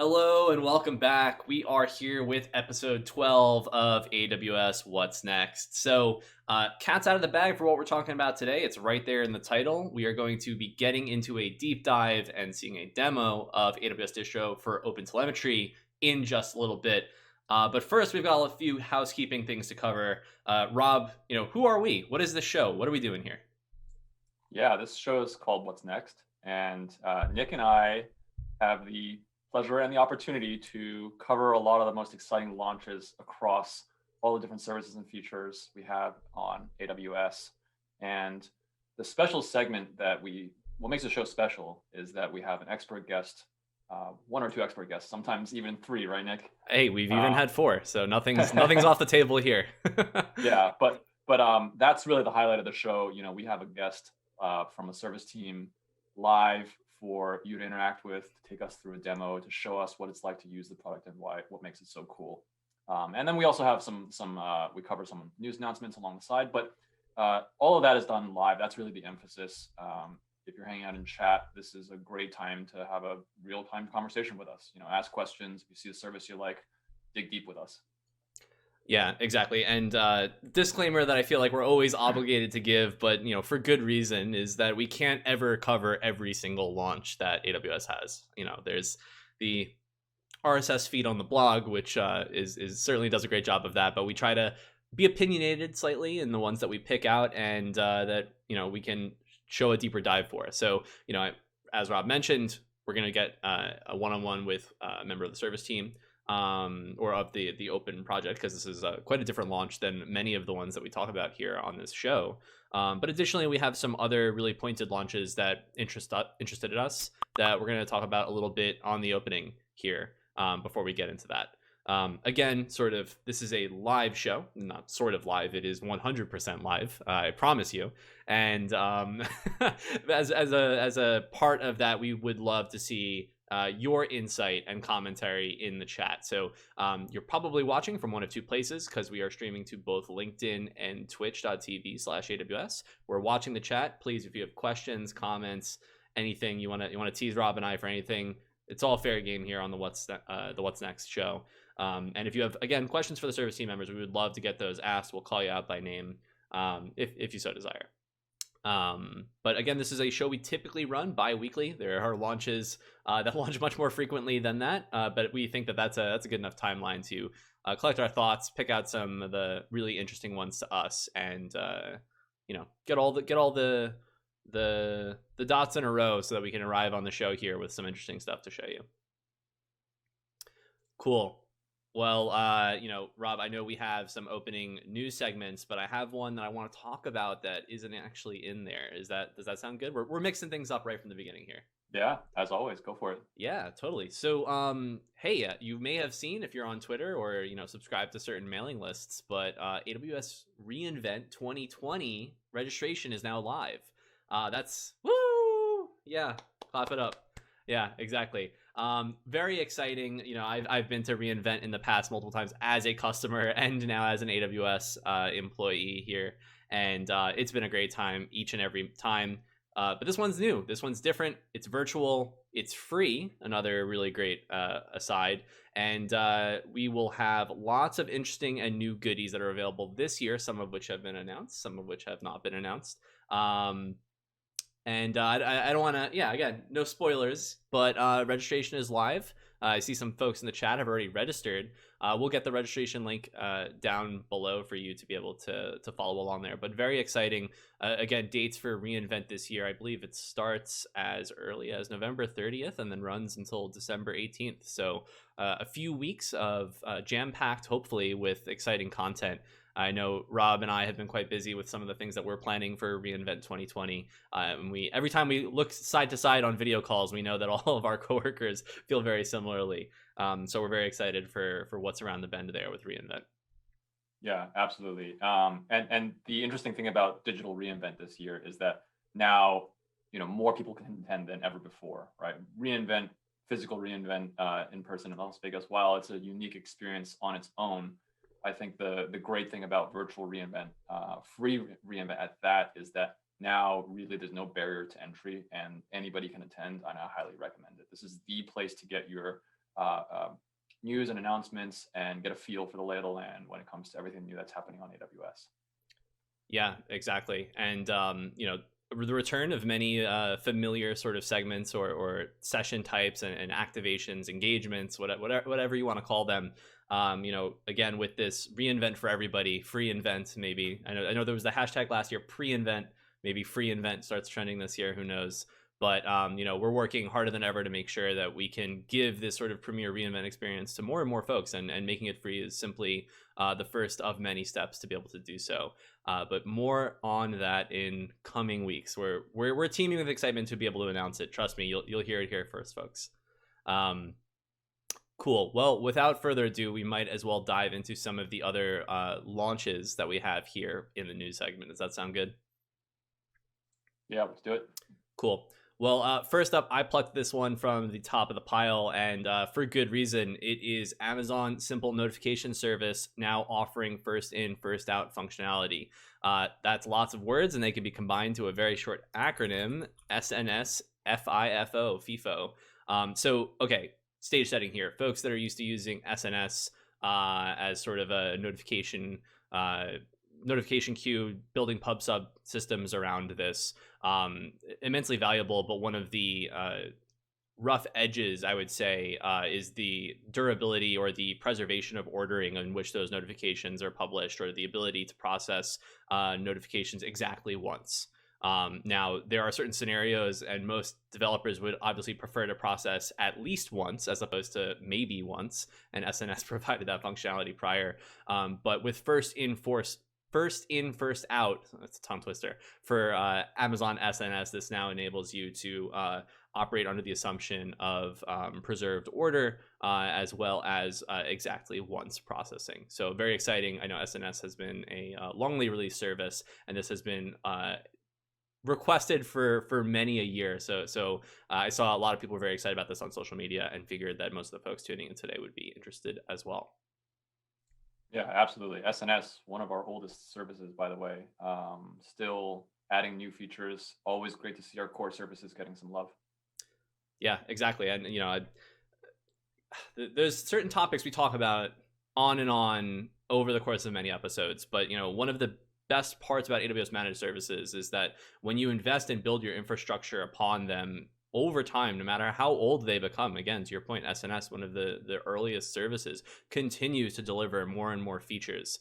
Hello and welcome back. We are here with episode 12 of AWS What's Next. Cat's out of the bag for what we're talking about today. It's right there in the title. We are going to be getting into a deep dive and seeing a demo of AWS Distro for OpenTelemetry in just a little bit. But first, we've got a few housekeeping things to cover. Rob, who are we? What is this show? What are we doing here? Yeah, this show is called What's Next, and Nick and I have the pleasure and the opportunity to cover a lot of the most exciting launches across all the different services and features we have on AWS. And the special segment what makes the show special is that we have an expert guest, one or two expert guests, sometimes even three, right, Nick? Hey, we've even had four, so nothing's off the table here. Yeah, but that's really the highlight of the show. We have a guest from a service team live for you to interact with, to take us through a demo, to show us what it's like to use the product and what makes it so cool. And then we also have we cover some news announcements along the side, but all of that is done live. That's really the emphasis. If you're hanging out in chat, this is a great time to have a real-time conversation with us. Ask questions. If you see a service you like, dig deep with us. Yeah, exactly. And disclaimer that I feel like we're always obligated to give, but for good reason, is that we can't ever cover every single launch that AWS has. There's the RSS feed on the blog, which is certainly does a great job of that, but we try to be opinionated slightly in the ones that we pick out, and that we can show a deeper dive for. So as Rob mentioned, we're gonna get a one-on-one with a member of the service team, or of the open project, because this is quite a different launch than many of the ones that we talk about here on this show. But additionally, we have some other really pointed launches that interested us that we're going to talk about a little bit on the opening here, before we get into that. Again, this is a live show, not sort of live. It is 100% live. I promise you. And as a part of that, we would love to see your insight and commentary in the chat. So you're probably watching from one of two places, because we are streaming to both LinkedIn and twitch.tv/AWS. We're watching the chat. Please, if you have questions, comments, anything you want to tease Rob and I for anything, it's all fair game here on the What's Next show. And if you have, again, questions for the service team members, we would love to get those asked. We'll call you out by name, if you so desire. But again, this is a show we typically run bi-weekly. There are launches that launch much more frequently than that, but we think that that's a good enough timeline to collect our thoughts, pick out some of the really interesting ones to us, and get all the dots in a row so that we can arrive on the show here with some interesting stuff to show you. Cool. Well, Rob, I know we have some opening news segments, but I have one that I want to talk about that isn't actually in there. Does that sound good? We're mixing things up right from the beginning here. Yeah, as always, go for it. Yeah, totally. So, hey, you may have seen, if you're on Twitter or subscribe to certain mailing lists, but AWS reInvent 2020 registration is now live. That's woo! Yeah, clap it up. Yeah, exactly. Very exciting. I've been to reInvent in the past multiple times as a customer and now as an AWS employee here, and it's been a great time each and every time. But this one's new. This one's different. It's virtual. It's free. Another really great aside. And we will have lots of interesting and new goodies that are available this year, some of which have been announced, some of which have not been announced. And I don't want to, again, no spoilers, but registration is live. I see some folks in the chat have already registered. We'll get the registration link down below for you to be able to follow along there. But very exciting. Again, dates for reInvent this year. I believe it starts as early as November 30th and then runs until December 18th. So a few weeks of jam-packed, hopefully, with exciting content. I know Rob and I have been quite busy with some of the things that we're planning for reInvent 2020. And every time we look side to side on video calls, we know that all of our coworkers feel very similarly. So we're very excited for what's around the bend there with reInvent. Yeah, absolutely. And the interesting thing about digital reInvent this year is that now, more people can attend than ever before, right? reInvent, physical reInvent in person in Las Vegas, while it's a unique experience on its own, I think the great thing about virtual reInvent, free reInvent at that, is that now really there's no barrier to entry and anybody can attend, and I highly recommend it. This is the place to get your news and announcements and get a feel for the lay of the land when it comes to everything new that's happening on AWS. Yeah, exactly. And, the return of many familiar sort of segments or session types and activations, engagements, whatever you want to call them. Again, with this reInvent for everybody, free invent, maybe. I know there was the hashtag last year, pre-invent, maybe free invent starts trending this year, who knows? But, we're working harder than ever to make sure that we can give this sort of premier reInvent experience to more and more folks, and making it free is simply the first of many steps to be able to do so. But more on that in coming weeks. We're teaming with excitement to be able to announce it. Trust me, you'll hear it here first, folks. Cool. Well, without further ado, we might as well dive into some of the other launches that we have here in the news segment. Does that sound good? Yeah, let's do it. Cool. Well, first up, I plucked this one from the top of the pile, and for good reason. It is Amazon Simple Notification Service now offering first in, first out functionality. That's lots of words, and they can be combined to a very short acronym, SNS FIFO. Okay, stage setting here. Folks that are used to using SNS as sort of a notification queue, building pub sub systems around this, immensely valuable. But one of the rough edges, I would say, is the durability or the preservation of ordering in which those notifications are published, or the ability to process notifications exactly once. Now, there are certain scenarios, and most developers would obviously prefer to process at least once as opposed to maybe once, and SNS provided that functionality prior. But with first in, first out, that's a tongue twister, for Amazon SNS, this now enables you to operate under the assumption of preserved order, as well as exactly once processing. So very exciting. I know SNS has been a longly released service, and this has been requested for many a year. So I saw a lot of people were very excited about this on social media, and figured that most of the folks tuning in today would be interested as well. Yeah, absolutely. SNS, one of our oldest services, by the way, still adding new features. Always great to see our core services getting some love. Yeah, exactly. And, there's certain topics we talk about on and on over the course of many episodes. But, one of the best parts about AWS managed services is that when you invest and build your infrastructure upon them over time, no matter how old they become, again, to your point, SNS, one of the earliest services, continues to deliver more and more features.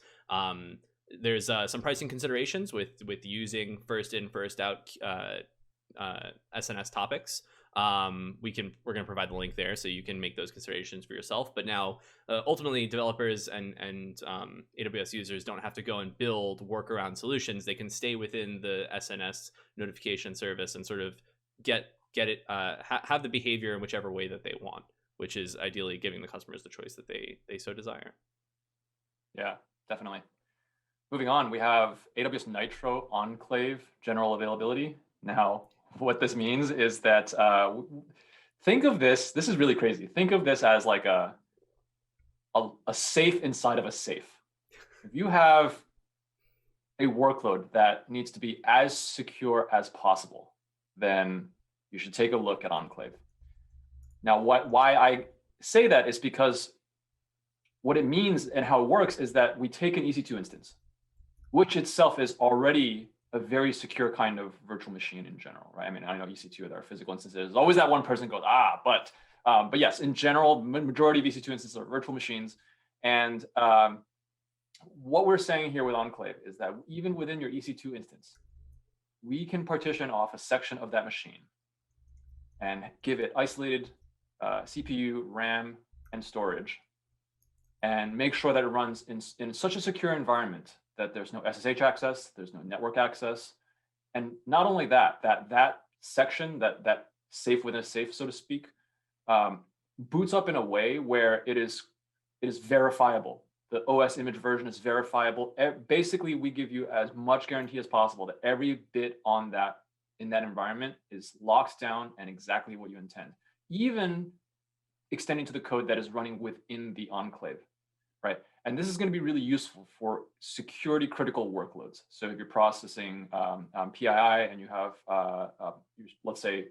There's some pricing considerations with using first in, first out SNS topics. We're going to provide the link there so you can make those considerations for yourself. But now, ultimately, developers and AWS users don't have to go and build workaround solutions. They can stay within the SNS notification service and sort of get it, have the behavior in whichever way that they want, which is ideally giving the customers the choice that they so desire. Yeah, definitely. Moving on, we have AWS Nitro Enclave general availability. Now, what this means is that think of this is really crazy. Think of this as like a safe inside of a safe. If you have a workload that needs to be as secure as possible, then you should take a look at Enclave. Now, why I say that is because what it means and how it works is that we take an EC2 instance, which itself is already a very secure kind of virtual machine in general, right? I mean, I know EC2 with our physical instances, there's always that one person goes, but yes, in general, majority of EC2 instances are virtual machines. And what we're saying here with Enclave is that even within your EC2 instance, we can partition off a section of that machine and give it isolated CPU, RAM, and storage, and make sure that it runs in such a secure environment that there's no SSH access, there's no network access. And not only that section, that safe within a safe, so to speak, boots up in a way where it is verifiable. The OS image version is verifiable. Basically, we give you as much guarantee as possible that every bit in that environment is locked down and exactly what you intend, even extending to the code that is running within the enclave, right? And this is going to be really useful for security critical workloads. So if you're processing PII and you have, let's say,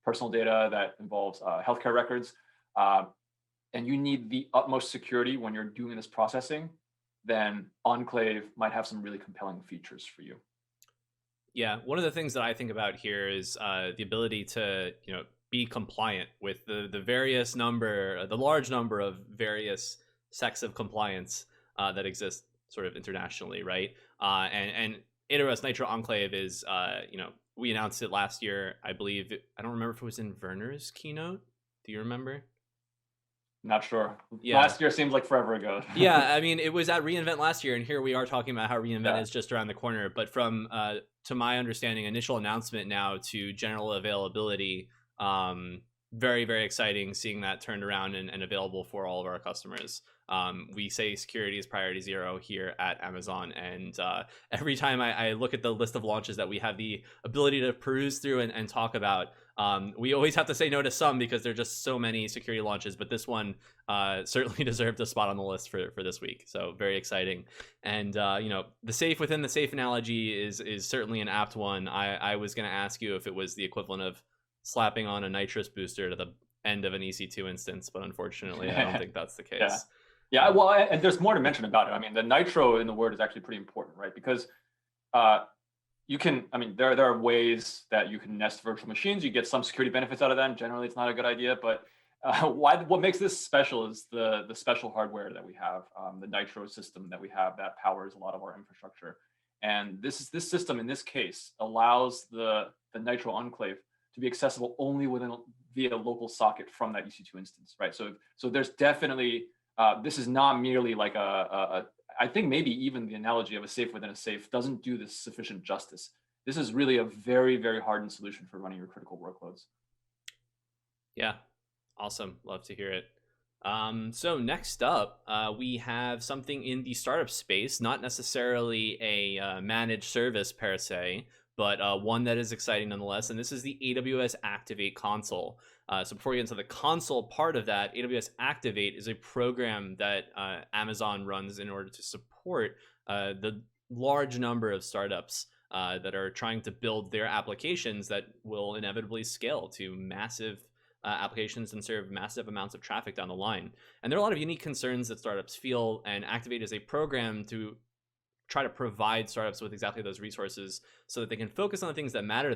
personal data that involves healthcare records, and you need the utmost security when you're doing this processing, then Enclave might have some really compelling features for you. Yeah, one of the things that I think about here is the ability to, be compliant with the large number of various sects of compliance that exist sort of internationally, right? And AWS Nitro Enclave is, we announced it last year, I believe. I don't remember if it was in Werner's keynote. Do you remember? Not sure. Yeah. Last year seems like forever ago. Yeah, I mean, it was at reInvent last year, and here we are talking about how reInvent is just around the corner. But from, to my understanding, initial announcement now to general availability, very, very exciting seeing that turned around and available for all of our customers. We say security is priority zero here at Amazon, and every time I look at the list of launches that we have the ability to peruse through and talk about, we always have to say no to some because there are just so many security launches, but this one certainly deserved a spot on the list for this week. So very exciting. And the safe within the safe analogy is certainly an apt one. I was going to ask you if it was the equivalent of slapping on a nitrous booster to the end of an EC2 instance, but unfortunately I don't think that's the case. Yeah, well, and there's more to mention about it. I mean, the nitro in the word is actually pretty important, right? Because you can, there are ways that you can nest virtual machines. You get some security benefits out of them. Generally, it's not a good idea, but what makes this special is the special hardware that we have, the nitro system that we have that powers a lot of our infrastructure. And this system in this case allows the nitro enclave to be accessible only via local socket from that EC2 instance, right? So there's definitely this is not merely like I think maybe even the analogy of a safe within a safe doesn't do this sufficient justice. This is really a very, very hardened solution for running your critical workloads. Yeah, awesome. Love to hear it. So next up, we have something in the startup space, not necessarily a managed service per se, but one that is exciting nonetheless. And this is the AWS Activate console. So before we get into the console part of that, AWS Activate is a program that Amazon runs in order to support the large number of startups that are trying to build their applications that will inevitably scale to massive applications and serve massive amounts of traffic down the line. And there are a lot of unique concerns that startups feel, and Activate is a program to try to provide startups with exactly those resources so that they can focus on the things that matter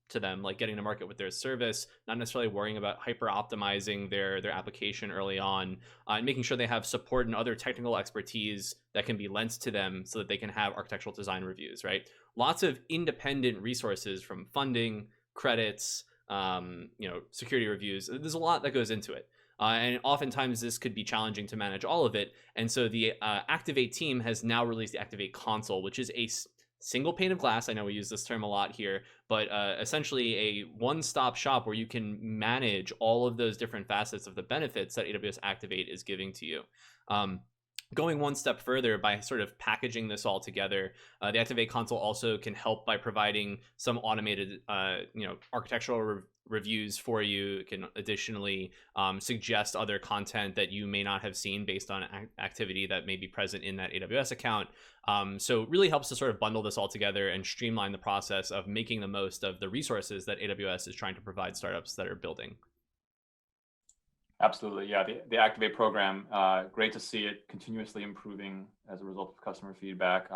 to them, like getting to market with their service, not necessarily worrying about hyper optimizing their application early on, and making sure they have support and other technical expertise that can be lent to them so that they can have architectural design reviews, right? Lots of independent resources from funding, credits, security reviews. There's a lot that goes into it. And oftentimes this could be challenging to manage all of it. And so the Activate team has now released the Activate console, which is a single pane of glass. I know we use this term a lot here, but essentially a one-stop shop where you can manage all of those different facets of the benefits that AWS Activate is giving to you. Going one step further by sort of packaging this all together, the Activate console also can help by providing some automated, architectural reviews for you. It can additionally suggest other content that you may not have seen based on activity that may be present in that AWS account. So it really helps to sort of bundle this all together and streamline the process of making the most of the resources that AWS is trying to provide startups that are building. Absolutely, yeah. The Activate program, great to see it continuously improving as a result of customer feedback.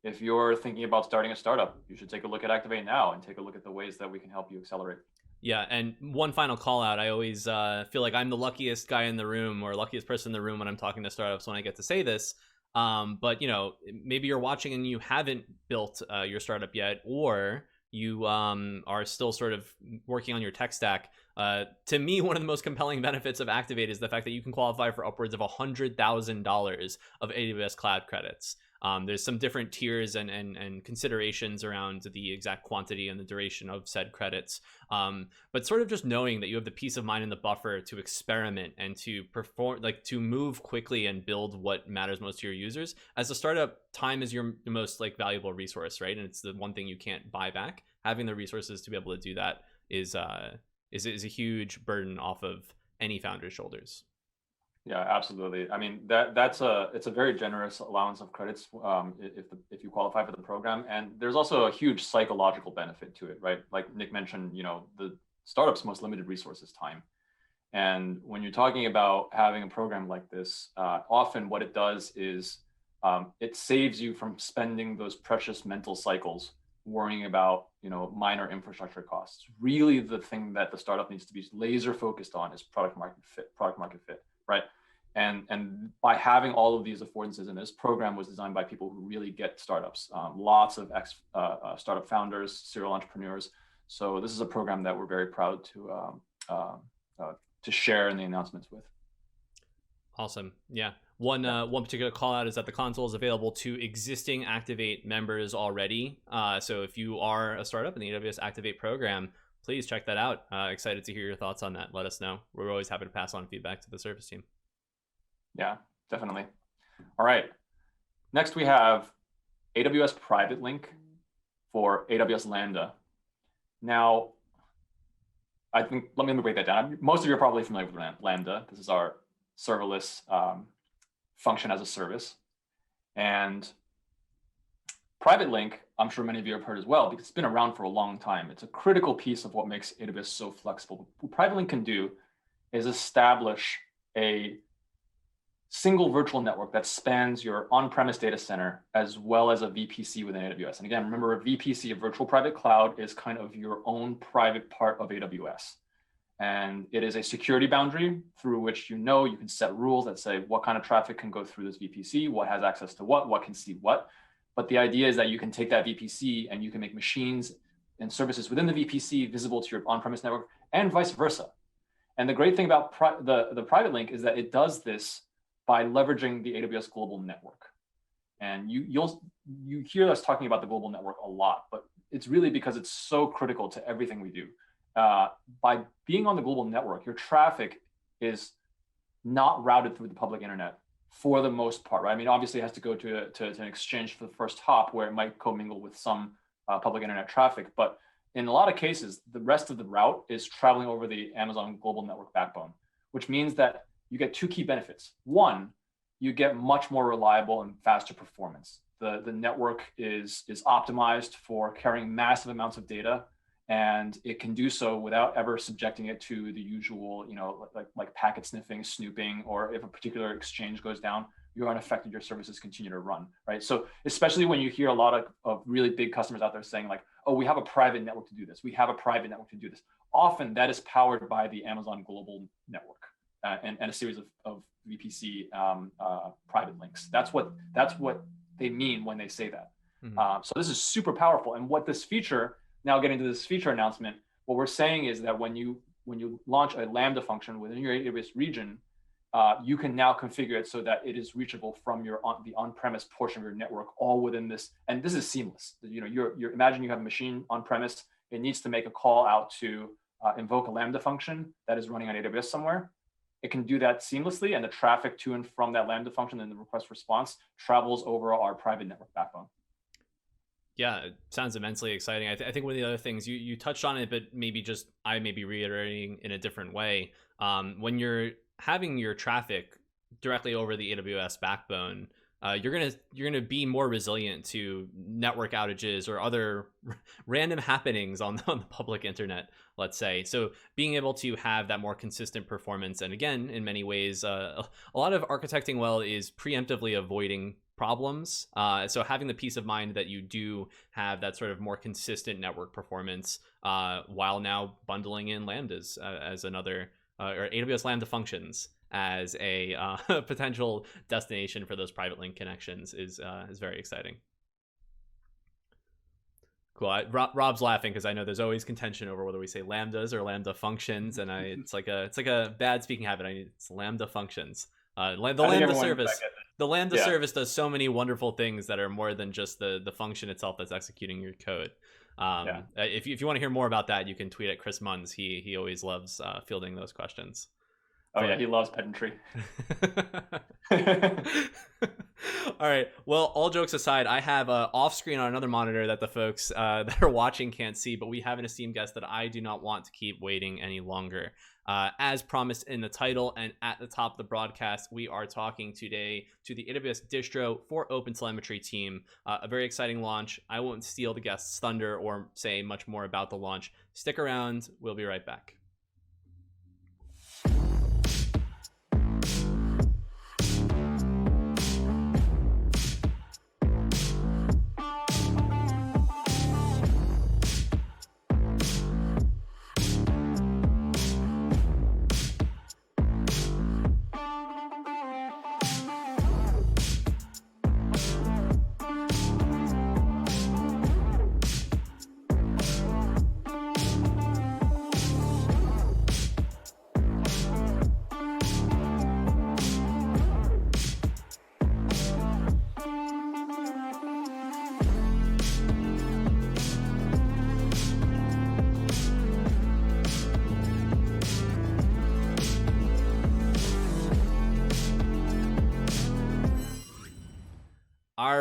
If you're thinking about starting a startup, you should take a look at Activate now and take a look at the ways that we can help you accelerate. Yeah, and one final call out. I always feel like I'm the luckiest guy in the room or luckiest person in the room when I'm talking to startups when I get to say this. But maybe you're watching and you haven't built your startup yet, or you are still sort of working on your tech stack. To me, one of the most compelling benefits of Activate is the fact that you can qualify for upwards of $100,000 of AWS cloud credits. There's some different tiers and considerations around the exact quantity and the duration of said credits. But sort of just knowing that you have the peace of mind and the buffer to experiment and to perform, like to move quickly and build what matters most to your users. As a startup, time is your most valuable resource, right? And it's the one thing you can't buy back. Having the resources to be able to do that is a huge burden off of any founder's shoulders. Yeah, absolutely. I mean, it's a very generous allowance of credits if you qualify for the program, and there's also a huge psychological benefit to it, right? Like Nick mentioned, the startup's most limited resource is time, And when you're talking about having a program like this, often what it does is it saves you from spending those precious mental cycles worrying about, minor infrastructure costs. Really, the thing that the startup needs to be laser focused on is product market fit, right? And by having all of these affordances, and this program was designed by people who really get startups, lots of startup founders, serial entrepreneurs. So this is a program that we're very proud to share in the announcements with. Awesome. Yeah. One particular call out is that the console is available to existing Activate members already. So if you are a startup in the AWS Activate program, please check that out. Excited to hear your thoughts on that. Let us know. We're always happy to pass on feedback to the service team. Yeah, definitely. All right. Next, we have AWS Private Link for AWS Lambda. Now, I think, let me break that down. Most of you are probably familiar with Lambda. This is our serverless function as a service. And Private Link, I'm sure many of you have heard as well, because it's been around for a long time. It's a critical piece of what makes AWS so flexible. What Private Link can do is establish a single virtual network that spans your on-premise data center as well as a VPC within AWS. And again, remember, a VPC, a virtual private cloud, is kind of your own private part of AWS. And it is a security boundary through which you can set rules that say what kind of traffic can go through this VPC, what has access to what can see what. But the idea is that you can take that VPC and you can make machines and services within the VPC visible to your on-premise network and vice versa. And the great thing about the Private Link is that it does this by leveraging the AWS global network. And you hear us talking about the global network a lot, but it's really because it's so critical to everything we do. By being on the global network, your traffic is not routed through the public internet for the most part, right? I mean, obviously it has to go to an exchange for the first hop where it might commingle with some public internet traffic. But in a lot of cases, the rest of the route is traveling over the Amazon global network backbone, which means that you get two key benefits. One, you get much more reliable and faster performance. The network is optimized for carrying massive amounts of data, and it can do so without ever subjecting it to the usual, like packet sniffing, snooping, or if a particular exchange goes down, you're unaffected, your services continue to run, right? So especially when you hear a lot of really big customers out there saying like, oh, we have a private network to do this. We have a private network to do this. Often that is powered by the Amazon global network. And a series of VPC private links. That's what they mean when they say that. Mm-hmm. So this is super powerful. And what this feature, now getting to this feature announcement, what we're saying is that when you launch a Lambda function within your AWS region, you can now configure it so that it is reachable from the on-premise portion of your network, all within this. And this is seamless. Imagine you have a machine on-premise. It needs to make a call out to invoke a Lambda function that is running on AWS somewhere. It can do that seamlessly, and the traffic to and from that Lambda function and the request response travels over our private network backbone. Yeah, it sounds immensely exciting. I think one of the other things you touched on it, but I may be reiterating in a different way. When you're having your traffic directly over the AWS backbone, you're gonna be more resilient to network outages or other random happenings on the public internet, let's say. So being able to have that more consistent performance, and again, in many ways, a lot of architecting well is preemptively avoiding problems. So having the peace of mind that you do have that sort of more consistent network performance, while now bundling in Lambdas as another or AWS Lambda functions as a potential destination for those private link connections is very exciting. Cool. Rob's laughing because I know there's always contention over whether we say lambdas or lambda functions, and it's like a bad speaking habit. It's lambda functions. The lambda service does so many wonderful things that are more than just the function itself that's executing your code. If you want to hear more about that, you can tweet at Chris Munns. He always loves fielding those questions. Yeah, he loves pedantry. All right. Well, all jokes aside, I have off screen on another monitor that the folks that are watching can't see, but we have an esteemed guest that I do not want to keep waiting any longer. As promised in the title and at the top of the broadcast, we are talking today to the AWS Distro for OpenTelemetry team. A very exciting launch. I won't steal the guest's thunder or say much more about the launch. Stick around. We'll be right back.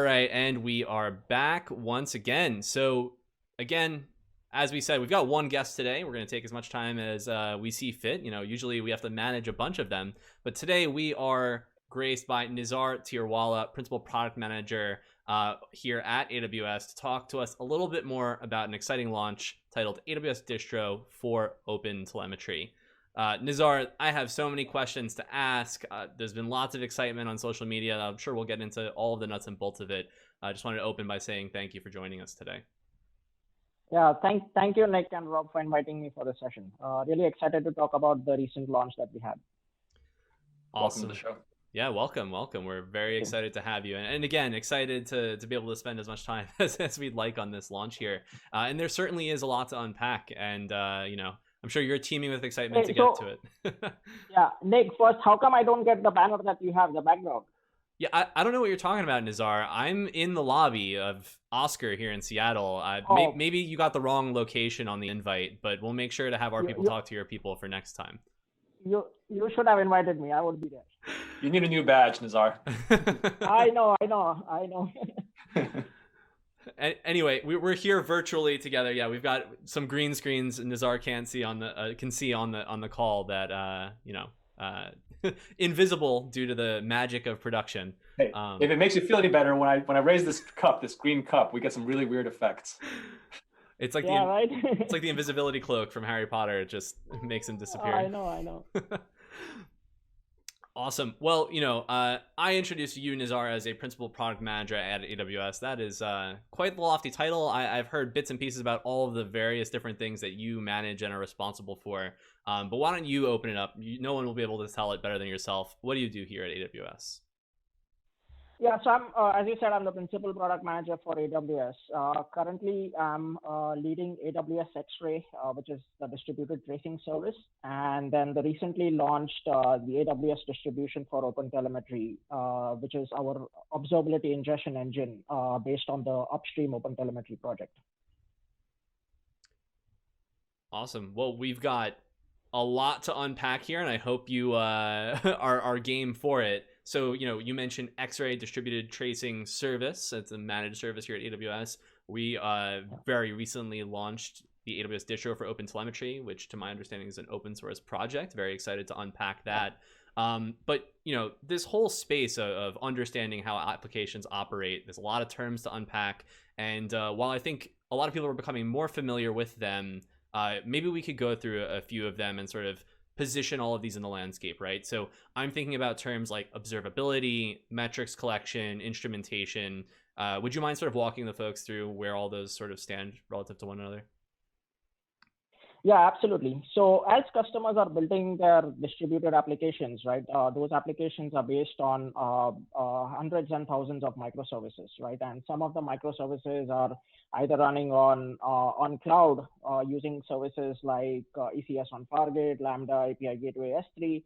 right, and we are back once again. So again, as we said, we've got one guest today. We're going to take as much time as we see fit. Usually we have to manage a bunch of them, but today we are graced by Nizar Tyrewalla, Principal Product Manager here at AWS, to talk to us a little bit more about an exciting launch titled AWS Distro for OpenTelemetry. Nizar, I have so many questions to ask. There's been lots of excitement on social media. I'm sure we'll get into all of the nuts and bolts of it. I just wanted to open by saying thank you for joining us today. Yeah, thank you, Nick and Rob, for inviting me for the session. Really excited to talk about the recent launch that we had. Awesome. Welcome to the show. Yeah, welcome. We're very excited to have you. And again, excited to be able to spend as much time as we'd like on this launch here. And there certainly is a lot to unpack. And, I'm sure you're teeming with excitement to get to it. Yeah, Nick, first, how come I don't get the banner that you have, the background? Yeah, I don't know what you're talking about, Nizar. I'm in the lobby of Oscar here in Seattle. Maybe you got the wrong location on the invite, but we'll make sure to have our people talk to your people for next time. You should have invited me. I would be there. You need a new badge, Nizar. I know. Anyway, we're here virtually together. Yeah, we've got some green screens Nizar can't see on the call that invisible due to the magic of production. Hey, if it makes you feel any better, when I raise this green cup, we get some really weird effects. It's like it's like the invisibility cloak from Harry Potter. It just makes him disappear. I know. Awesome. Well, I introduced you, Nizar, as a principal product manager at AWS. That is quite the lofty title. I've heard bits and pieces about all of the various different things that you manage and are responsible for. But why don't you open it up? No one will be able to tell it better than yourself. What do you do here at AWS? Yeah, so I'm, as you said, I'm the principal product manager for AWS. Currently, I'm leading AWS Xray, which is the distributed tracing service, and then the recently launched the AWS distribution for OpenTelemetry, which is our observability ingestion engine based on the upstream OpenTelemetry project. Awesome. Well, we've got a lot to unpack here, and I hope you are game for it. So, you mentioned Xray distributed tracing service. It's a managed service here at AWS. We very recently launched the AWS Distro for OpenTelemetry, which to my understanding is an open source project. Very excited to unpack that. But, this whole space of understanding how applications operate, there's a lot of terms to unpack. And while I think a lot of people are becoming more familiar with them, maybe we could go through a few of them and sort of position all of these in the landscape, right? So I'm thinking about terms like observability, metrics collection, instrumentation. Would you mind sort of walking the folks through where all those sort of stand relative to one another? Yeah, absolutely. So as customers are building their distributed applications, right, those applications are based on hundreds and thousands of microservices, right? And some of the microservices are either running on cloud using services like ECS on Fargate, Lambda, API Gateway, S3,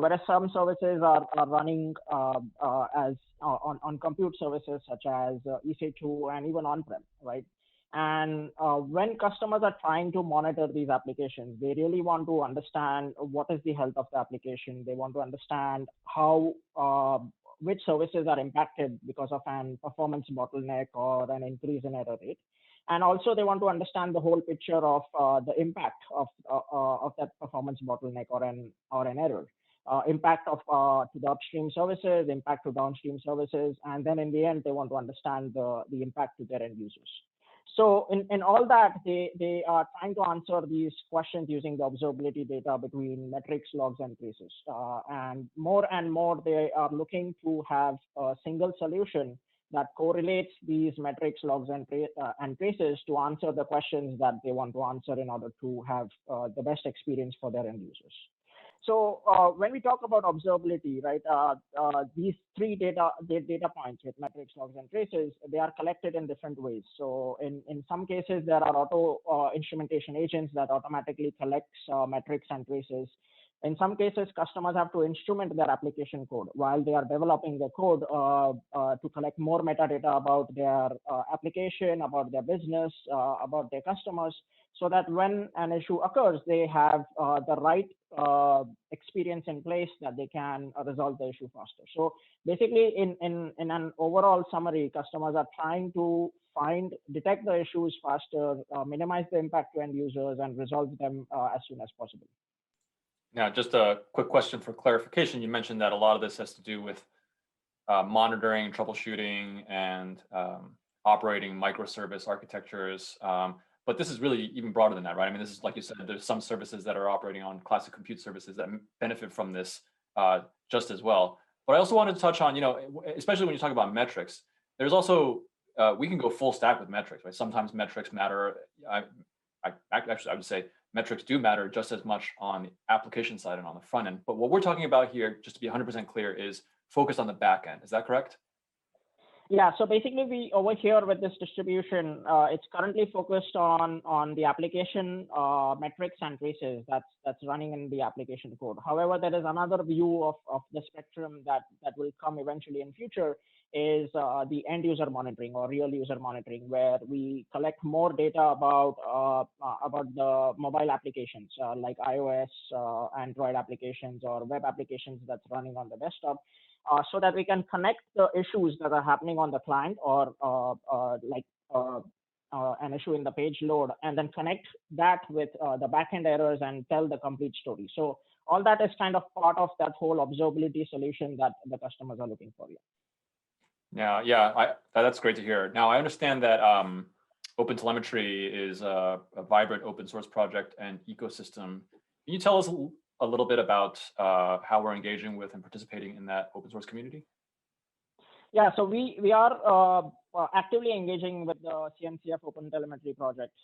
whereas some services are running as on compute services such as EC2 and even on-prem, right? And when customers are trying to monitor these applications, they really want to understand what is the health of the application. They want to understand how which services are impacted because of an performance bottleneck or an increase in error rate. And also they want to understand the whole picture of the impact of that performance bottleneck or an error. Impact of to the upstream services, impact to downstream services, and then in the end, they want to understand the impact to their end users. So in all that, they are trying to answer these questions using the observability data between metrics, logs, and traces. And more, they are looking to have a single solution that correlates these metrics, logs, and traces to answer the questions that they want to answer in order to have the best experience for their end users. So when we talk about observability, right, these three data points with metrics, logs, and traces, they are collected in different ways. So in some cases, there are auto instrumentation agents that automatically collects metrics and traces. In some cases, customers have to instrument their application code while they are developing the code to collect more metadata about their application, about their business, about their customers, so that when an issue occurs, they have the right experience in place that they can resolve the issue faster. So basically, in an overall summary, customers are trying to detect the issues faster, minimize the impact to end users, and resolve them as soon as possible. Now, just a quick question for clarification. You mentioned that a lot of this has to do with monitoring, troubleshooting, and operating microservice architectures. But this is really even broader than that, right? I mean, this is, like you said, there's some services that are operating on classic compute services that benefit from this just as well. But I also wanted to touch on, especially when you talk about metrics, there's also, we can go full stack with metrics, right? Sometimes metrics matter. Actually, I would say metrics do matter just as much on the application side and on the front end. But what we're talking about here, just to be 100% clear, is focused on the back end. Is that correct? Yeah, so basically we over here with this distribution, it's currently focused on the application metrics and traces that's running in the application code. However, there is another view of the spectrum that will come eventually in future is the end user monitoring or real user monitoring, where we collect more data about the mobile applications like iOS, Android applications, or web applications that's running on the desktop. So that we can connect the issues that are happening on the client or an issue in the page load, and then connect that with the backend errors and tell the complete story. So all that is kind of part of that whole observability solution that the customers are looking for. Yeah, that's great to hear. Now, I understand that OpenTelemetry is a vibrant open source project and ecosystem. Can you tell us a little bit about how we're engaging with and participating in that open source community? Yeah, so we are actively engaging with the CNCF OpenTelemetry project.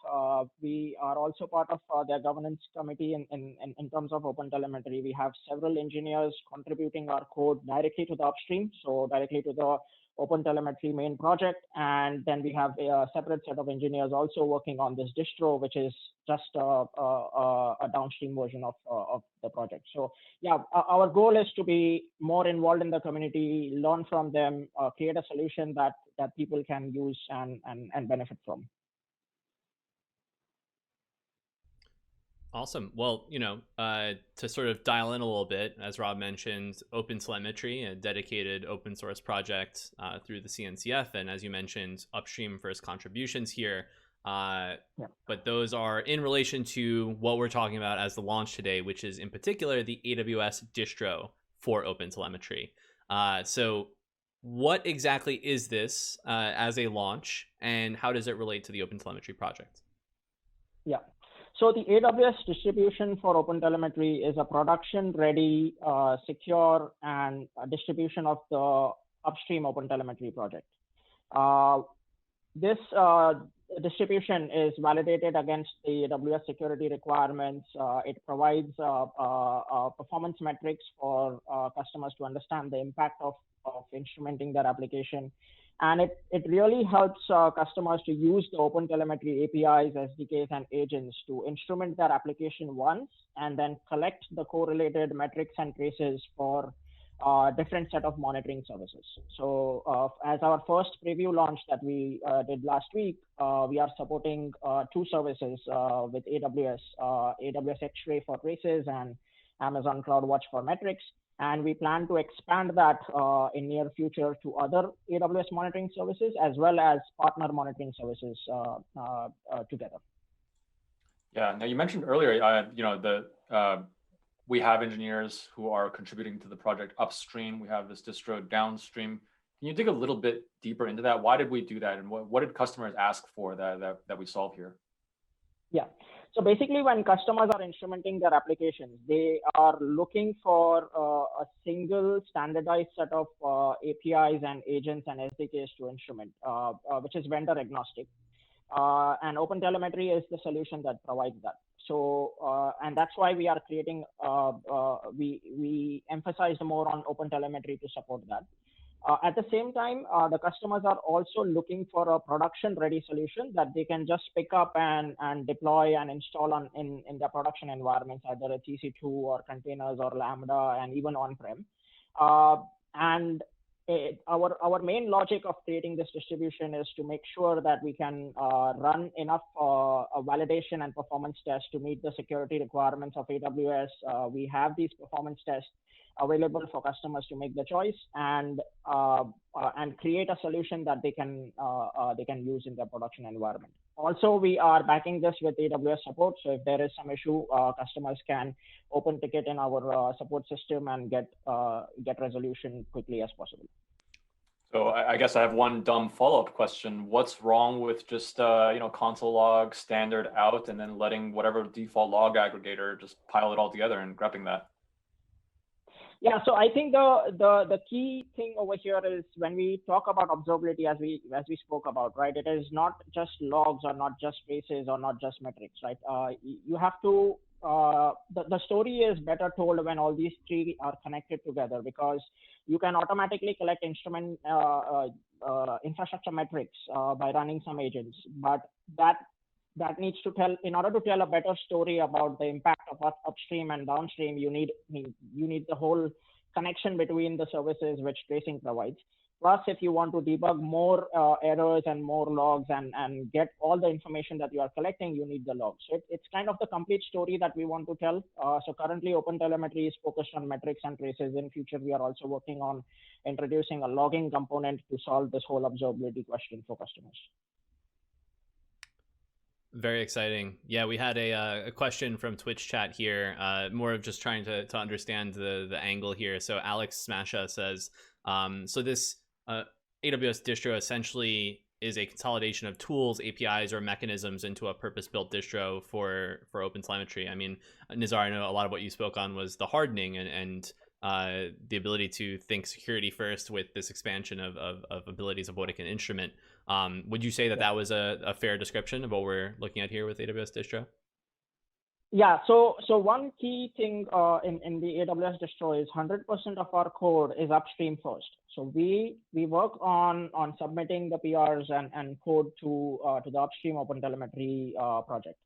We are also part of their governance committee in terms of OpenTelemetry. We have several engineers contributing our code directly to the upstream, so directly to the OpenTelemetry main project, and then we have a separate set of engineers also working on this distro, which is just a downstream version of the project. So yeah, our goal is to be more involved in the community, learn from them, create a solution that people can use and benefit from. Awesome. Well, to sort of dial in a little bit, as Rob mentioned, OpenTelemetry, a dedicated open source project through the CNCF, and as you mentioned, upstream first contributions here. But those are in relation to what we're talking about as the launch today, which is in particular the AWS Distro for OpenTelemetry. So what exactly is this as a launch, and how does it relate to the OpenTelemetry project? Yeah. So the AWS distribution for OpenTelemetry is a production-ready, secure, and distribution of the upstream OpenTelemetry project. This distribution is validated against the AWS security requirements. It provides performance metrics for customers to understand the impact of instrumenting their application. And it really helps customers to use the OpenTelemetry APIs, SDKs, and agents to instrument their application once, and then collect the correlated metrics and traces for different set of monitoring services. So as our first preview launch that we did last week, we are supporting two services with AWS, AWS Xray for traces and Amazon CloudWatch for metrics. And we plan to expand that in near future to other AWS monitoring services as well as partner monitoring services together. Yeah. Now you mentioned earlier, we have engineers who are contributing to the project upstream. We have this distro downstream. Can you dig a little bit deeper into that? Why did we do that, and what did customers ask for that we solve here? Yeah. So basically, when customers are instrumenting their applications, they are looking for a single standardized set of APIs and agents and SDKs to instrument, which is vendor agnostic. And OpenTelemetry is the solution that provides that. So, and that's why we are creating, we emphasized more on OpenTelemetry to support that. At the same time, the customers are also looking for a production-ready solution that they can just pick up and deploy and install in their production environments, either it's EC2 or containers or Lambda and even on-prem. And our main logic of creating this distribution is to make sure that we can run enough validation and performance tests to meet the security requirements of AWS. We have these performance tests available for customers to make the choice and create a solution that they can use in their production environment. Also, we are backing this with AWS support. So if there is some issue, customers can open ticket in our support system and get resolution quickly as possible. So I guess I have one dumb follow-up question. What's wrong with just console log standard out and then letting whatever default log aggregator just pile it all together and grepping that? Yeah, so I think the key thing over here is when we talk about observability, as we spoke about, right? It is not just logs or not just traces or not just metrics, right? You have to the story is better told when all these three are connected together, because you can automatically collect instrument infrastructure metrics by running some agents, but that needs to tell, in order to tell a better story about the impact of upstream and downstream, you need the whole connection between the services which tracing provides. Plus, if you want to debug more errors and more logs and get all the information that you are collecting, you need the logs. So it's kind of the complete story that we want to tell. So currently, OpenTelemetry is focused on metrics and traces. In future, we are also working on introducing a logging component to solve this whole observability question for customers. Very exciting. Yeah, we had a question from Twitch chat here, more of just trying to understand the angle here. So Alex Smasha says, so this AWS distro essentially is a consolidation of tools, APIs, or mechanisms into a purpose-built distro for OpenTelemetry. I mean, Nizar, I know a lot of what you spoke on was the hardening and the ability to think security first with this expansion of abilities of what it can instrument. Would you say that was a fair description of what we're looking at here with AWS Distro? Yeah, so one key thing in the AWS distro is 100% of our code is upstream first. So we work on submitting the PRs and code to the upstream OpenTelemetry project.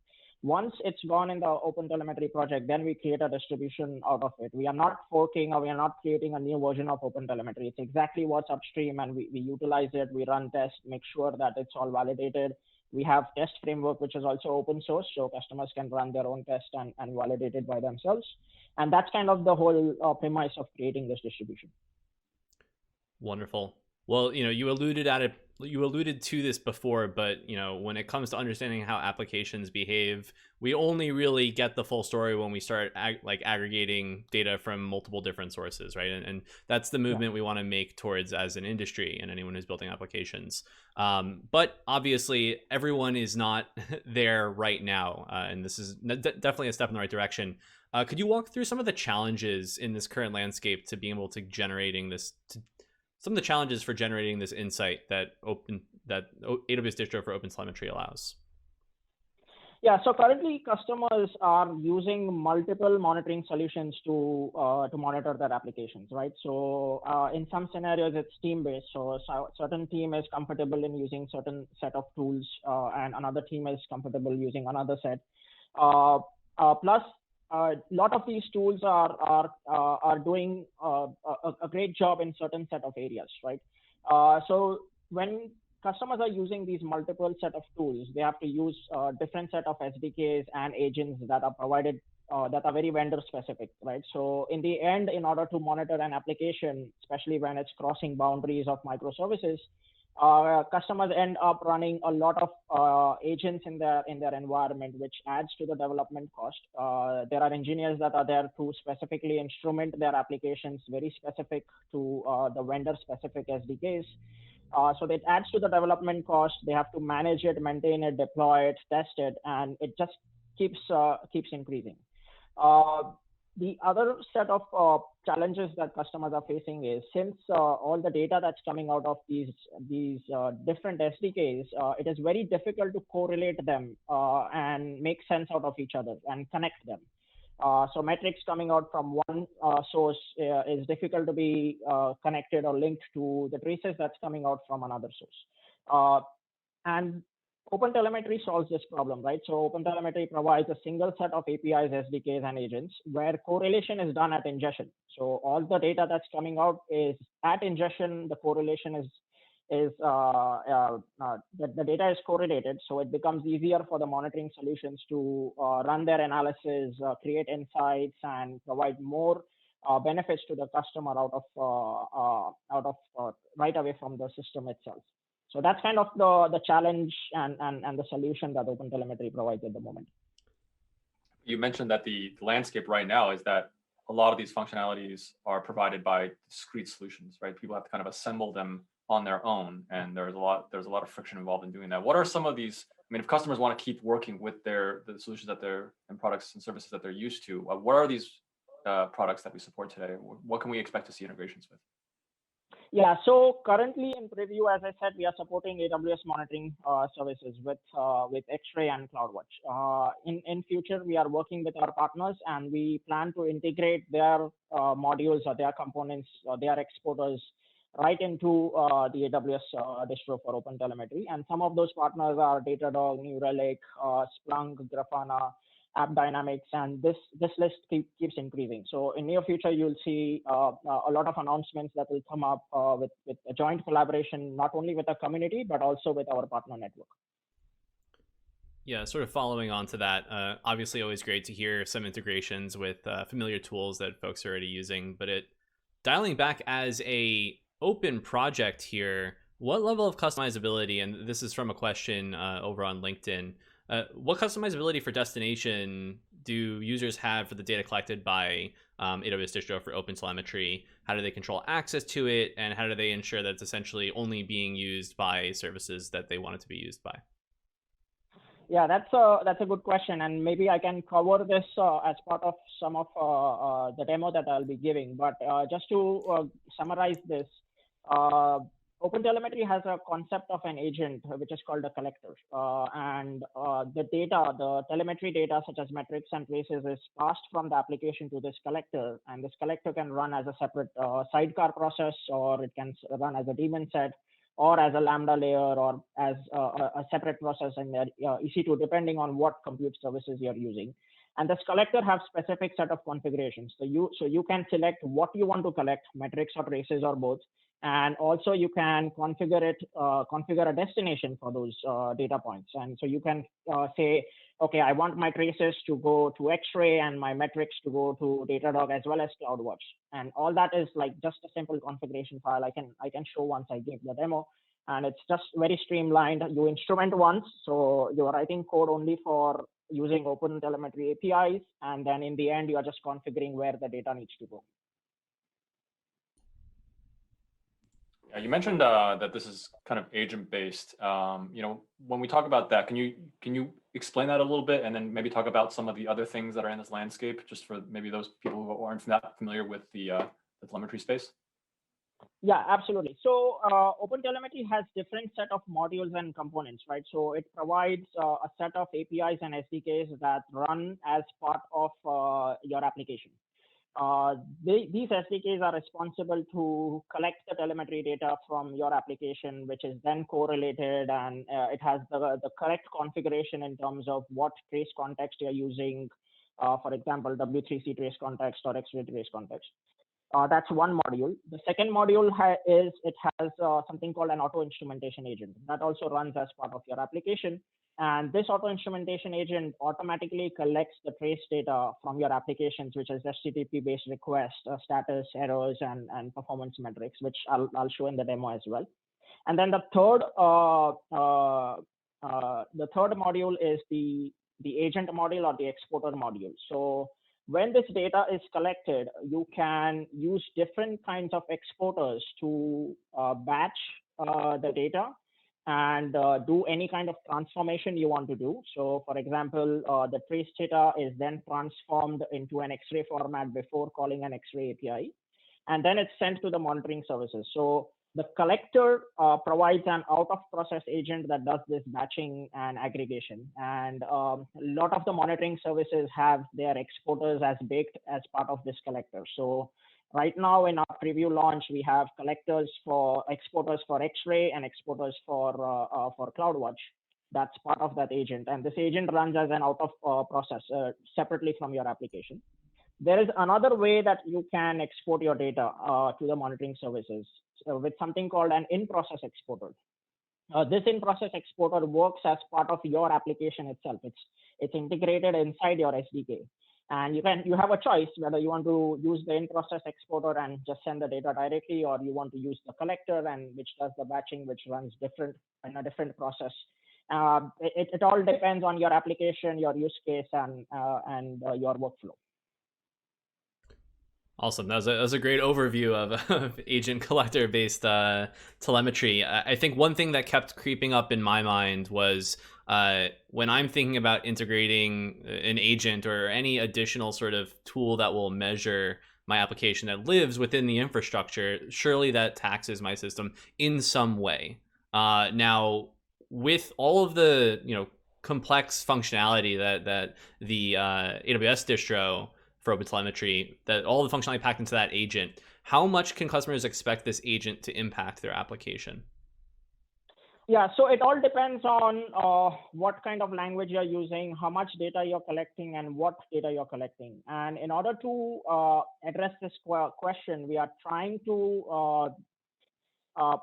Once it's gone in the OpenTelemetry project, then we create a distribution out of it. We are not forking or we are not creating a new version of OpenTelemetry. It's exactly what's upstream, and we utilize it. We run tests, make sure that it's all validated. We have test framework, which is also open source, so customers can run their own test and validate it by themselves. And that's kind of the whole premise of creating this distribution. Wonderful. Well, you alluded to this before, but when it comes to understanding how applications behave, we only really get the full story when we start aggregating data from multiple different sources, right? And that's the movement we want to make towards as an industry and anyone who's building applications. But obviously, everyone is not there right now, and this is definitely a step in the right direction. Could you walk through some of the challenges in this current landscape to being able to some of the challenges for generating this insight that AWS Distro for OpenTelemetry allows? Yeah, so currently customers are using multiple monitoring solutions to monitor their applications, right? So in some scenarios, it's team-based. So certain team is comfortable in using certain set of tools, and another team is comfortable using another set. Plus, a lot of these tools are doing a great job in certain set of areas, right? So when customers are using these multiple set of tools, they have to use different set of SDKs and agents that are provided that are very vendor specific, right? So in the end, in order to monitor an application, especially when it's crossing boundaries of microservices, customers end up running a lot of agents in their environment, which adds to the development cost. There are engineers that are there to specifically instrument their applications very specific to the vendor specific SDKs. So that adds to the development cost. They have to manage it, maintain it, deploy it, test it, and it just keeps increasing. The other set of challenges that customers are facing is, since all the data that's coming out of these different SDKs, it is very difficult to correlate them and make sense out of each other and connect them. So metrics coming out from one source is difficult to be connected or linked to the traces that's coming out from another source. And OpenTelemetry solves this problem, right? So OpenTelemetry provides a single set of APIs, SDKs, and agents where correlation is done at ingestion. So all the data that's coming out is at ingestion. The correlation is the data is correlated, so it becomes easier for the monitoring solutions to run their analysis, create insights, and provide more benefits to the customer out of right away from the system itself. So that's kind of the challenge and the solution that OpenTelemetry provides at the moment. You mentioned that the landscape right now is that a lot of these functionalities are provided by discrete solutions, right? People have to kind of assemble them on their own, and there's a lot of friction involved in doing that. What are some of these? I mean, if customers want to keep working with the solutions that they're and products and services that they're used to, what are these products that we support today? What can we expect to see integrations with? Yeah, so currently in preview, as I said, we are supporting AWS monitoring services with Xray and CloudWatch. In future, we are working with our partners, and we plan to integrate their modules or their components or their exporters right into the AWS Distro for OpenTelemetry. And some of those partners are Datadog, New Relic, Splunk, Grafana, App Dynamics, and this list keeps increasing. So in near future, you'll see a lot of announcements that will come up with a joint collaboration, not only with the community, but also with our partner network. Yeah, sort of following on to that, obviously always great to hear some integrations with familiar tools that folks are already using, but dialing back as a open project here, what level of customizability, and this is from a question over on LinkedIn, what customizability for destination do users have for the data collected by AWS Distro for OpenTelemetry? How do they control access to it? And how do they ensure that it's essentially only being used by services that they want it to be used by? Yeah, that's a good question, and maybe I can cover this as part of some of the demo that I'll be giving. But just to summarize this, OpenTelemetry has a concept of an agent, which is called a collector. And the telemetry data, such as metrics and traces, is passed from the application to this collector. And this collector can run as a separate sidecar process, or it can run as a daemon set, or as a Lambda layer, or as a separate process in EC2, depending on what compute services you're using. And this collector has specific set of configurations. So you can select what you want to collect, metrics or traces or both. And also you can configure a destination for those data points. And so you can say, okay, I want my traces to go to Xray and my metrics to go to Datadog as well as CloudWatch. And all that is like just a simple configuration file. I can show once I give the demo. And it's just very streamlined. You instrument once, so you're writing code only for using OpenTelemetry APIs. And then in the end, you're just configuring where the data needs to go. Yeah, you mentioned that this is kind of agent-based. When we talk about that, can you explain that a little bit, and then maybe talk about some of the other things that are in this landscape, just for maybe those people who aren't that familiar with the telemetry space? Yeah, absolutely. So OpenTelemetry has different set of modules and components, right? So it provides a set of APIs and SDKs that run as part of your application. These SDKs are responsible to collect the telemetry data from your application, which is then correlated, and it has the correct configuration in terms of what trace context you're using, for example, W3C trace context or Xray trace context. That's one module. The second module has something called an auto instrumentation agent that also runs as part of your application. And this auto instrumentation agent automatically collects the trace data from your applications, which is HTTP-based requests, status, errors, and performance metrics, which I'll show in the demo as well. And then the third module is the agent module or the exporter module. So when this data is collected, you can use different kinds of exporters to batch the data and do any kind of transformation you want to do. So for example, the trace data is then transformed into an Xray format before calling an Xray API. And then it's sent to the monitoring services. So The collector provides an out-of-process agent that does this batching and aggregation. And a lot of the monitoring services have their exporters as baked as part of this collector. So right now in our preview launch, we have collectors for exporters for Xray and exporters for CloudWatch. That's part of that agent. And this agent runs as an out-of-process separately from your application. There is another way that you can export your data to the monitoring services with something called an in-process exporter. This in-process exporter works as part of your application itself. It's integrated inside your SDK. And you have a choice whether you want to use the in-process exporter and just send the data directly, or you want to use the collector and which does the batching, which runs different in a different process. It all depends on your application, your use case, and your workflow. Awesome. That was a great overview of agent collector based telemetry. I think one thing that kept creeping up in my mind was when I'm thinking about integrating an agent or any additional sort of tool that will measure my application that lives within the infrastructure, surely that taxes my system in some way. Now, with all of the complex functionality that the AWS distro for OpenTelemetry, that all the functionality packed into that agent, how much can customers expect this agent to impact their application? Yeah, so it all depends on what kind of language you're using, how much data you're collecting, and what data you're collecting. And in order to address this question, we are trying to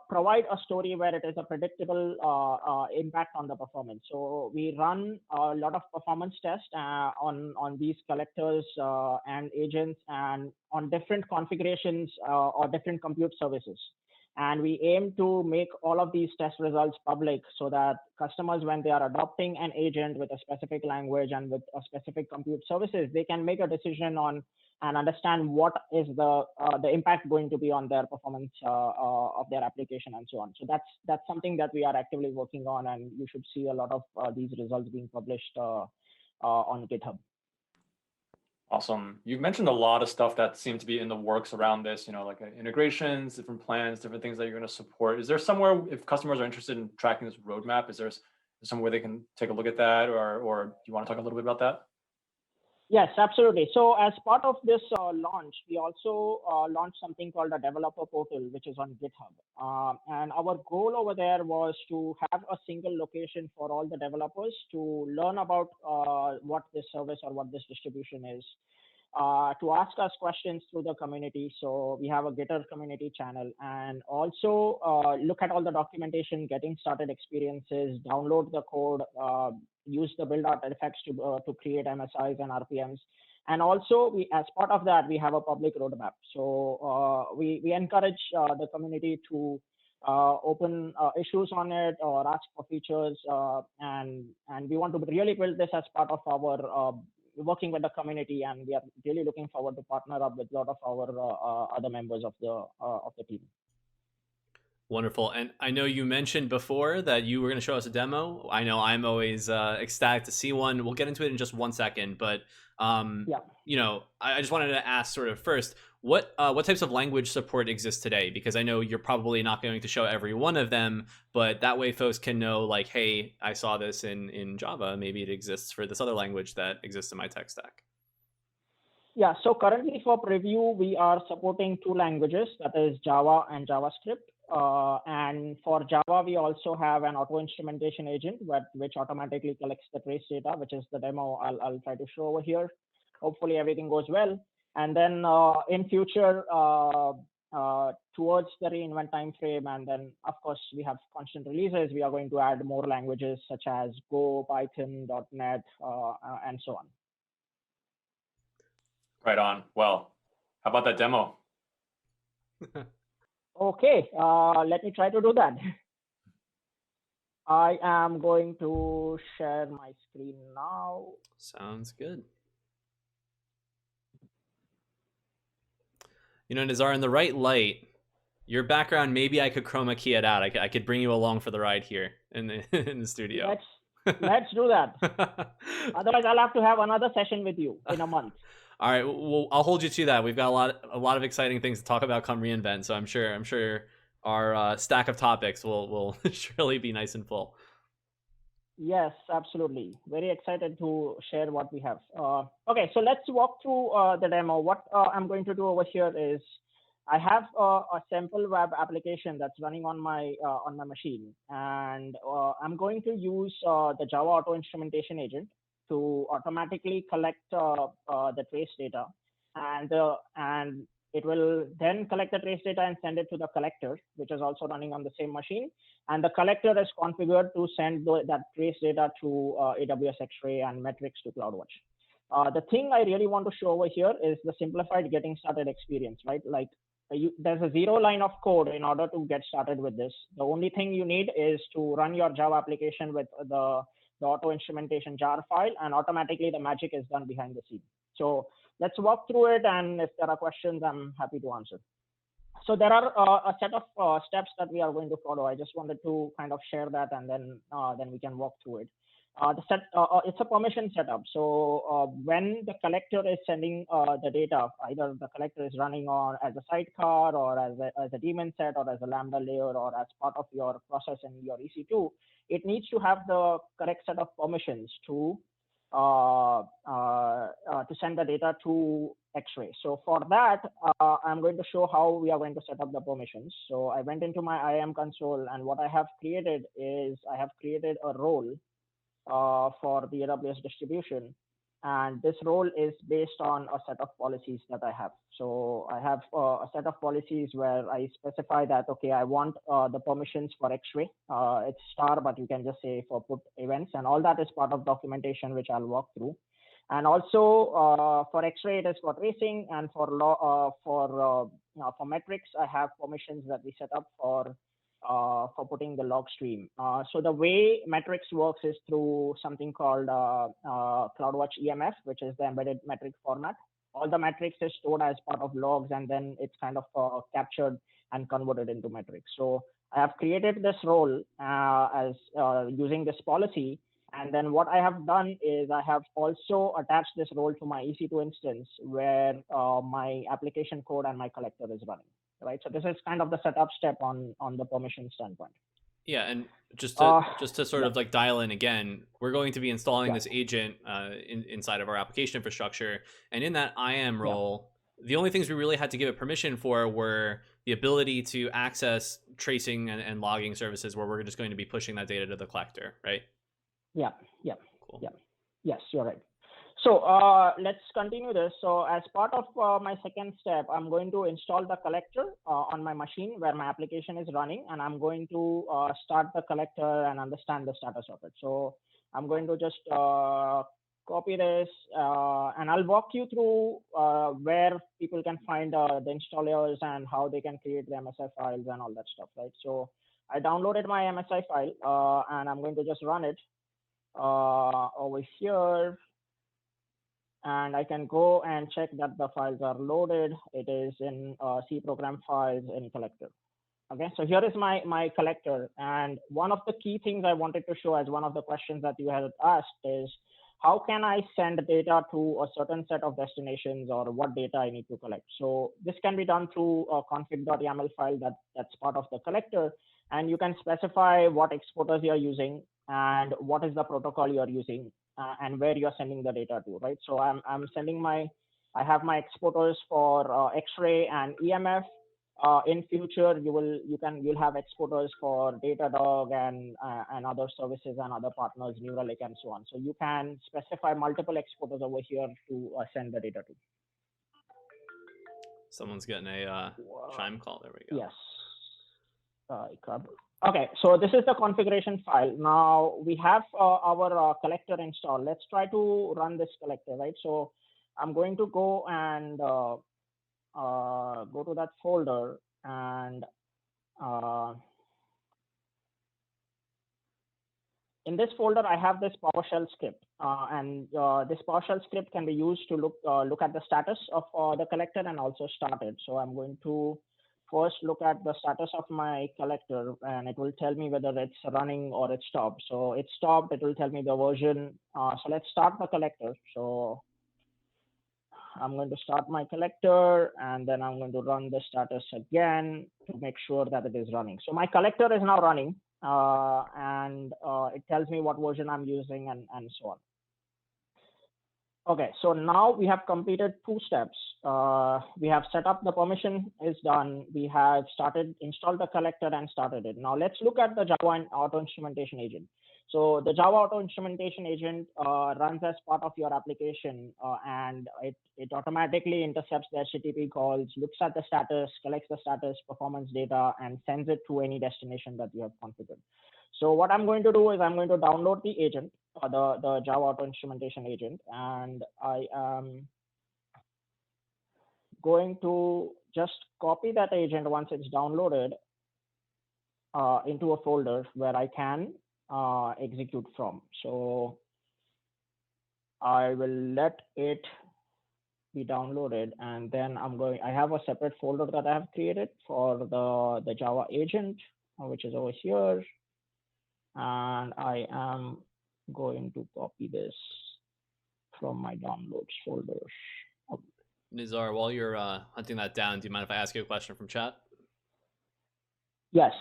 provide a story where it is a predictable impact on the performance. So we run a lot of performance tests on these collectors and agents and on different configurations or different compute services. And we aim to make all of these test results public so that customers, when they are adopting an agent with a specific language and with a specific compute services, they can make a decision on and understand what is the impact going to be on their performance of their application and so on. So that's something that we are actively working on, and you should see a lot of these results being published on GitHub. Awesome. You've mentioned a lot of stuff that seem to be in the works around this, like integrations, different plans, different things that you're going to support. Is there somewhere, if customers are interested in tracking this roadmap, is there somewhere they can take a look at that, or do you want to talk a little bit about that? Yes, absolutely. So as part of this launch, we also launched something called a developer portal, which is on GitHub. And our goal over there was to have a single location for all the developers to learn about what this service or what this distribution is, to ask us questions through the community. So we have a Gitter community channel, and also look at all the documentation, getting started experiences, download the code, use the build artifacts to create MSIs and RPMs. And also, as part of that, we have a public roadmap. So we encourage the community to open issues on it or ask for features. And we want to really build this as part of our working with the community. And we are really looking forward to partner up with a lot of our other members of the team. Wonderful. And I know you mentioned before that you were going to show us a demo. I know I'm always ecstatic to see one. We'll get into it in just 1 second, but I just wanted to ask sort of first, what types of language support exists today? Because I know you're probably not going to show every one of them, but that way folks can know, like, hey, I saw this in Java. Maybe it exists for this other language that exists in my tech stack. Yeah, so currently for preview, we are supporting 2 languages, that is Java and JavaScript. And for Java, we also have an auto instrumentation agent which automatically collects the trace data, which is the demo I'll try to show over here. Hopefully everything goes well. And then in future, towards the reInvent timeframe, and then of course we have constant releases, we are going to add more languages such as Go, Python, .NET, and so on. Right on. Well, how about that demo? Okay, let me try to do that. I am going to share my screen now. Sounds good. Nizar, in the right light, your background, maybe I could chroma key it out. I could bring you along for the ride here in the studio. Let's do that. Otherwise, I'll have to have another session with you in a month. All right, well, I'll hold you to that. We've got a lot of exciting things to talk about come reInvent, so I'm sure our stack of topics will surely be nice and full. Yes, absolutely. Very excited to share what we have. Okay, so let's walk through the demo. What I'm going to do over here is I have a simple web application that's running on my machine, and I'm going to use the Java Auto Instrumentation Agent to automatically collect the trace data, and it will then collect the trace data and send it to the collector, which is also running on the same machine. And the collector is configured to send that trace data to AWS Xray and metrics to CloudWatch. The thing I really want to show over here is the simplified getting started experience, right? Like there's a 0 line of code in order to get started with this. The only thing you need is to run your Java application with the auto instrumentation jar file, and automatically the magic is done behind the scene. So let's walk through it, and if there are questions, I'm happy to answer. So there are a set of steps that we are going to follow. I just wanted to kind of share that, and then we can walk through it. It's a permission setup. So when the collector is sending the data, either the collector is running on as a sidecar or as a daemon set or as a Lambda layer or as part of your process in your EC2, it needs to have the correct set of permissions to send the data to Xray. So for that, I'm going to show how we are going to set up the permissions. So I went into my IAM console, and what I have created is I have created a role for the AWS distribution. And this role is based on a set of policies that I have. So I have a set of policies where I specify that, okay, I want the permissions for Xray. It's star, but you can just say for put events, and all that is part of documentation, which I'll walk through. And also for Xray, it is for tracing, and for metrics, I have permissions that we set up for putting the log stream. So the way metrics works is through something called CloudWatch EMF, which is the embedded metric format. All the metrics is stored as part of logs, and then it's kind of captured and converted into metrics. So I have created this role as using this policy. And then what I have done is I have also attached this role to my EC2 instance where my application code and my collector is running. Right, so this is kind of the setup step on the permission standpoint. Yeah, and just to sort of like dial in again, we're going to be installing this agent inside of our application infrastructure, and in that IAM role, the only things we really had to give it permission for were the ability to access tracing and logging services, where we're just going to be pushing that data to the collector, right? Yeah. Cool. Yeah. Yes, you're right. So let's continue this. So as part of my second step, I'm going to install the collector on my machine where my application is running, and I'm going to start the collector and understand the status of it. So I'm going to just copy this, and I'll walk you through where people can find the installers and how they can create the MSI files and all that stuff, right? So I downloaded my MSI file, and I'm going to just run it over here. And I can go and check that the files are loaded. It is in C program files in collector. Okay, so here is my collector. And one of the key things I wanted to show as one of the questions that you had asked is, how can I send data to a certain set of destinations, or what data I need to collect? So this can be done through a config.yaml file that's part of the collector. And you can specify what exporters you're using and what is the protocol you're using. And where you're sending the data to, right? So I have my exporters for Xray and EMF. In future, you'll have exporters for Datadog and other services and other partners, New Relic and so on. So you can specify multiple exporters over here to send the data to. Someone's getting a chime call. There we go. Yes. Okay, so this is the configuration file. Now we have our collector installed. Let's try to run this collector, right? So I'm going to go and go to that folder, and in this folder, I have this PowerShell script, and this PowerShell script can be used to look at the status of the collector and also start it. So I'm going to first look at the status of my collector, and it will tell me whether it's running or it's stopped. So it's stopped, it will tell me the version. So let's start the collector. So I'm going to start my collector, and then I'm going to run the status again to make sure that it is running. So my collector is now running, and it tells me what version I'm using and so on. Okay, so now we have completed 2 steps. We have set up the permission is done. We have installed the collector and started it. Now let's look at the Java auto instrumentation agent. So the Java auto instrumentation agent runs as part of your application, and it automatically intercepts the HTTP calls, looks at the status, collects the status, performance data, and sends it to any destination that you have configured. So what I'm going to do is I'm going to download the agent, the Java auto instrumentation agent, and I am going to just copy that agent once it's downloaded into a folder where I can execute from. So I will let it be downloaded, and then I have a separate folder that I have created for the Java agent, which is over here. And I am going to copy this from my downloads folder. Nizar, while you're hunting that down, do you mind if I ask you a question from chat? Yes.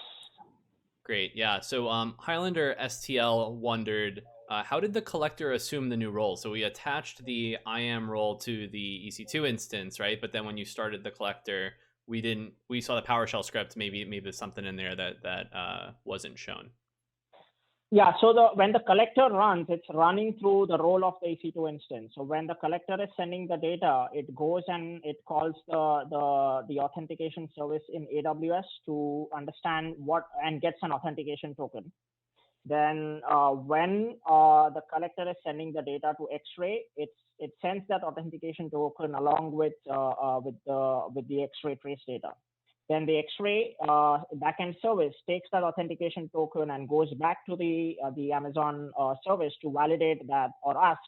Great. Yeah. So Highlander STL wondered, how did the collector assume the new role? So we attached the IAM role to the EC2 instance, right? But then when you started the collector, we saw the PowerShell script. Maybe there's something in there that wasn't shown. Yeah, so when the collector runs, it's running through the role of the EC2 instance. So when the collector is sending the data, it goes and it calls the authentication service in AWS to understand and gets an authentication token. Then when the collector is sending the data to Xray, it sends that authentication token along with the Xray trace data. Then the Xray backend service takes that authentication token and goes back to the Amazon service to validate that or ask,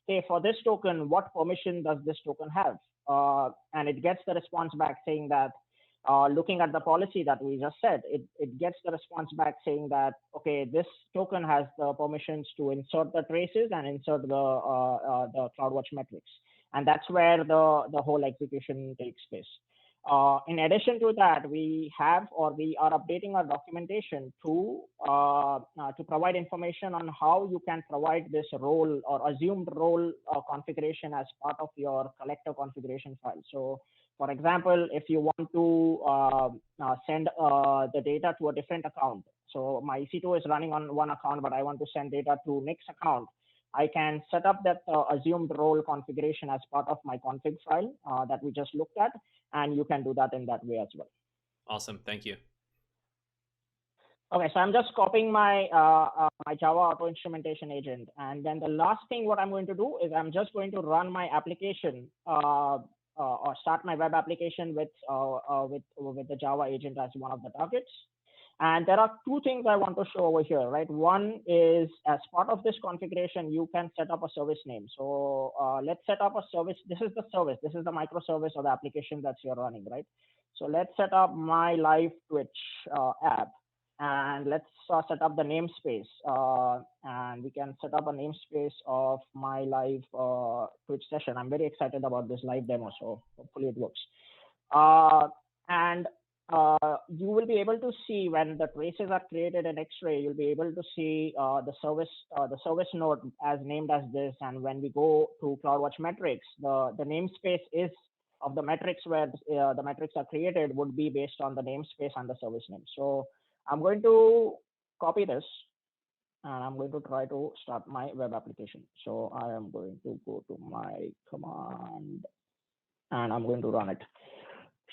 hey, for this token, what permission does this token have? And it gets the response back saying that, looking at the policy that we just said, it gets the response back saying that, okay, this token has the permissions to insert the traces and insert the CloudWatch metrics. And that's where the whole execution takes place. In addition to that, we are updating our documentation to provide information on how you can provide this role or assumed role configuration as part of your collector configuration file. So, for example, if you want to send the data to a different account, so my EC2 is running on one account, but I want to send data to Nick's account, I can set up that assumed role configuration as part of my config file that we just looked at, and you can do that in that way as well. Awesome, thank you. Okay, so I'm just copying my my Java auto instrumentation agent, and then the last thing what I'm going to do is I'm just going to run my application or start my web application with the Java agent as one of the targets. And there are 2 things I want to show over here, right? One is, as part of this configuration, you can set up a service name. So let's set up a service. This is the service. This is the microservice or the application that you're running, right? So let's set up my live Twitch app, and let's set up the namespace. And we can set up a namespace of my live Twitch session. I'm very excited about this live demo, so hopefully it works. And you will be able to see when the traces are created in Xray, you'll be able to see the service node as named as this. And when we go to CloudWatch metrics, the namespace is of the metrics where the metrics are created would be based on the namespace and the service name. So I'm going to copy this, and I'm going to try to start my web application. So I am going to go to my command, and I'm going to run it.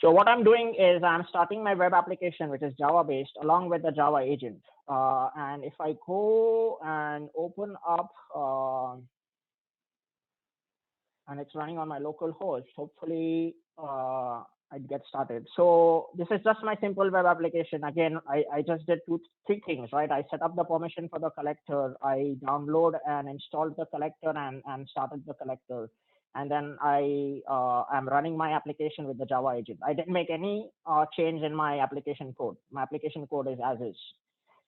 So what I'm doing is I'm starting my web application, which is Java-based, along with the Java agent. And if I go and open up, and it's running on my local host, hopefully I'd get started. So this is just my simple web application. Again, I just did 3 things, right? I set up the permission for the collector. I download and installed the collector and started the collector. And then I am running my application with the Java agent. I didn't make any change in my application code. My application code is as is.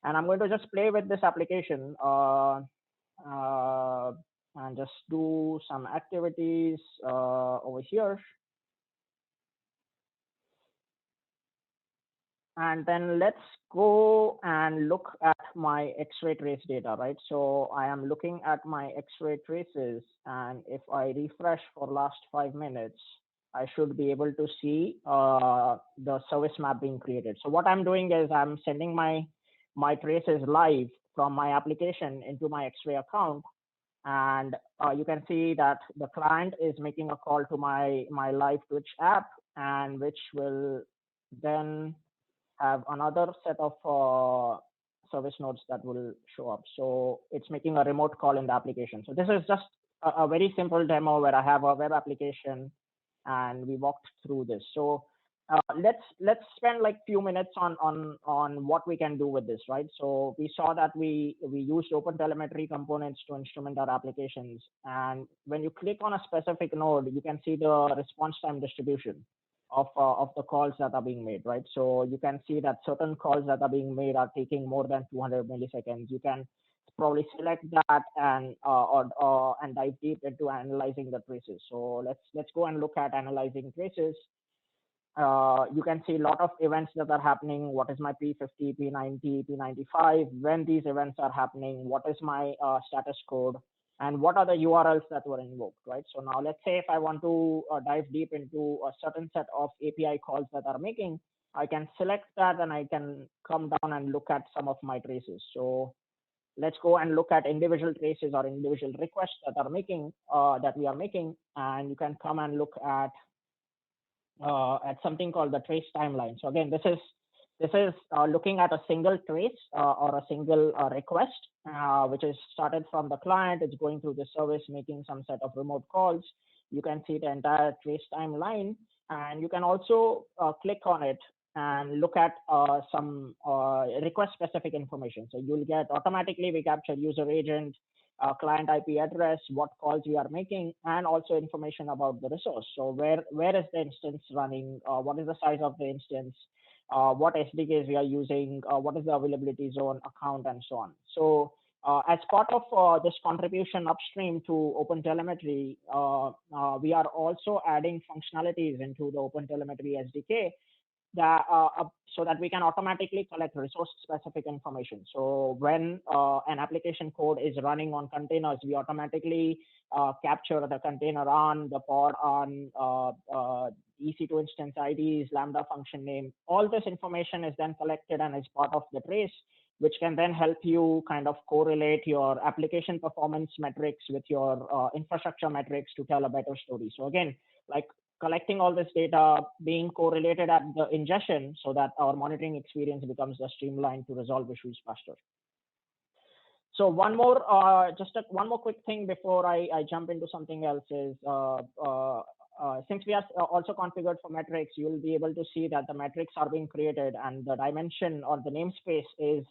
And I'm going to just play with this application and just do some activities over here. And then let's go and look at my Xray trace data, right? So I am looking at my Xray traces, and if I refresh for last 5 minutes, I should be able to see the service map being created. So what I'm doing is I'm sending my traces live from my application into my Xray account, and you can see that the client is making a call to my live Twitch app, and which will then have another set of service nodes that will show up. So it's making a remote call in the application. So this is just a very simple demo where I have a web application and we walked through this. So let's spend like few minutes on what we can do with this, right? So we saw that we used OpenTelemetry components to instrument our applications. And when you click on a specific node, you can see the response time distribution of the calls that are being made, right? So you can see that certain calls that are being made are taking more than 200 milliseconds. You can probably select that and and dive deep into analyzing the traces. So let's go and look at analyzing traces. You can see a lot of events that are happening. What is my P50, P90, P95? When these events are happening, what is my status code? And what are the URLs that were invoked, right? So now let's say if I want to dive deep into a certain set of API calls that are making, I can select that and I can come down and look at some of my traces. So let's go and look at individual traces or individual requests that are making that we are making, and you can come and look at something called the trace timeline. So again, this is looking at a single trace or a single request, which is started from the client. It's going through the service, making some set of remote calls. You can see the entire trace timeline, and you can also click on it and look at some request specific information. So you'll get automatically, we capture user agent, client IP address, what calls we are making, and also information about the resource. So where is the instance running? What is the size of the instance? What SDKs we are using? What is the availability zone, account, and so on. So as part of this contribution upstream to OpenTelemetry, we are also adding functionalities into the OpenTelemetry SDK that so that we can automatically collect resource specific information. So when an application code is running on containers, we automatically capture the container on, the pod on, EC2 instance IDs, Lambda function name. All this information is then collected and is part of the trace, which can then help you kind of correlate your application performance metrics with your infrastructure metrics to tell a better story. So again, like collecting all this data, being correlated at the ingestion so that our monitoring experience becomes streamlined to resolve issues faster. So one more quick thing before I jump into something else is, since we are also configured for metrics, you will be able to see that the metrics are being created and the dimension or the namespace is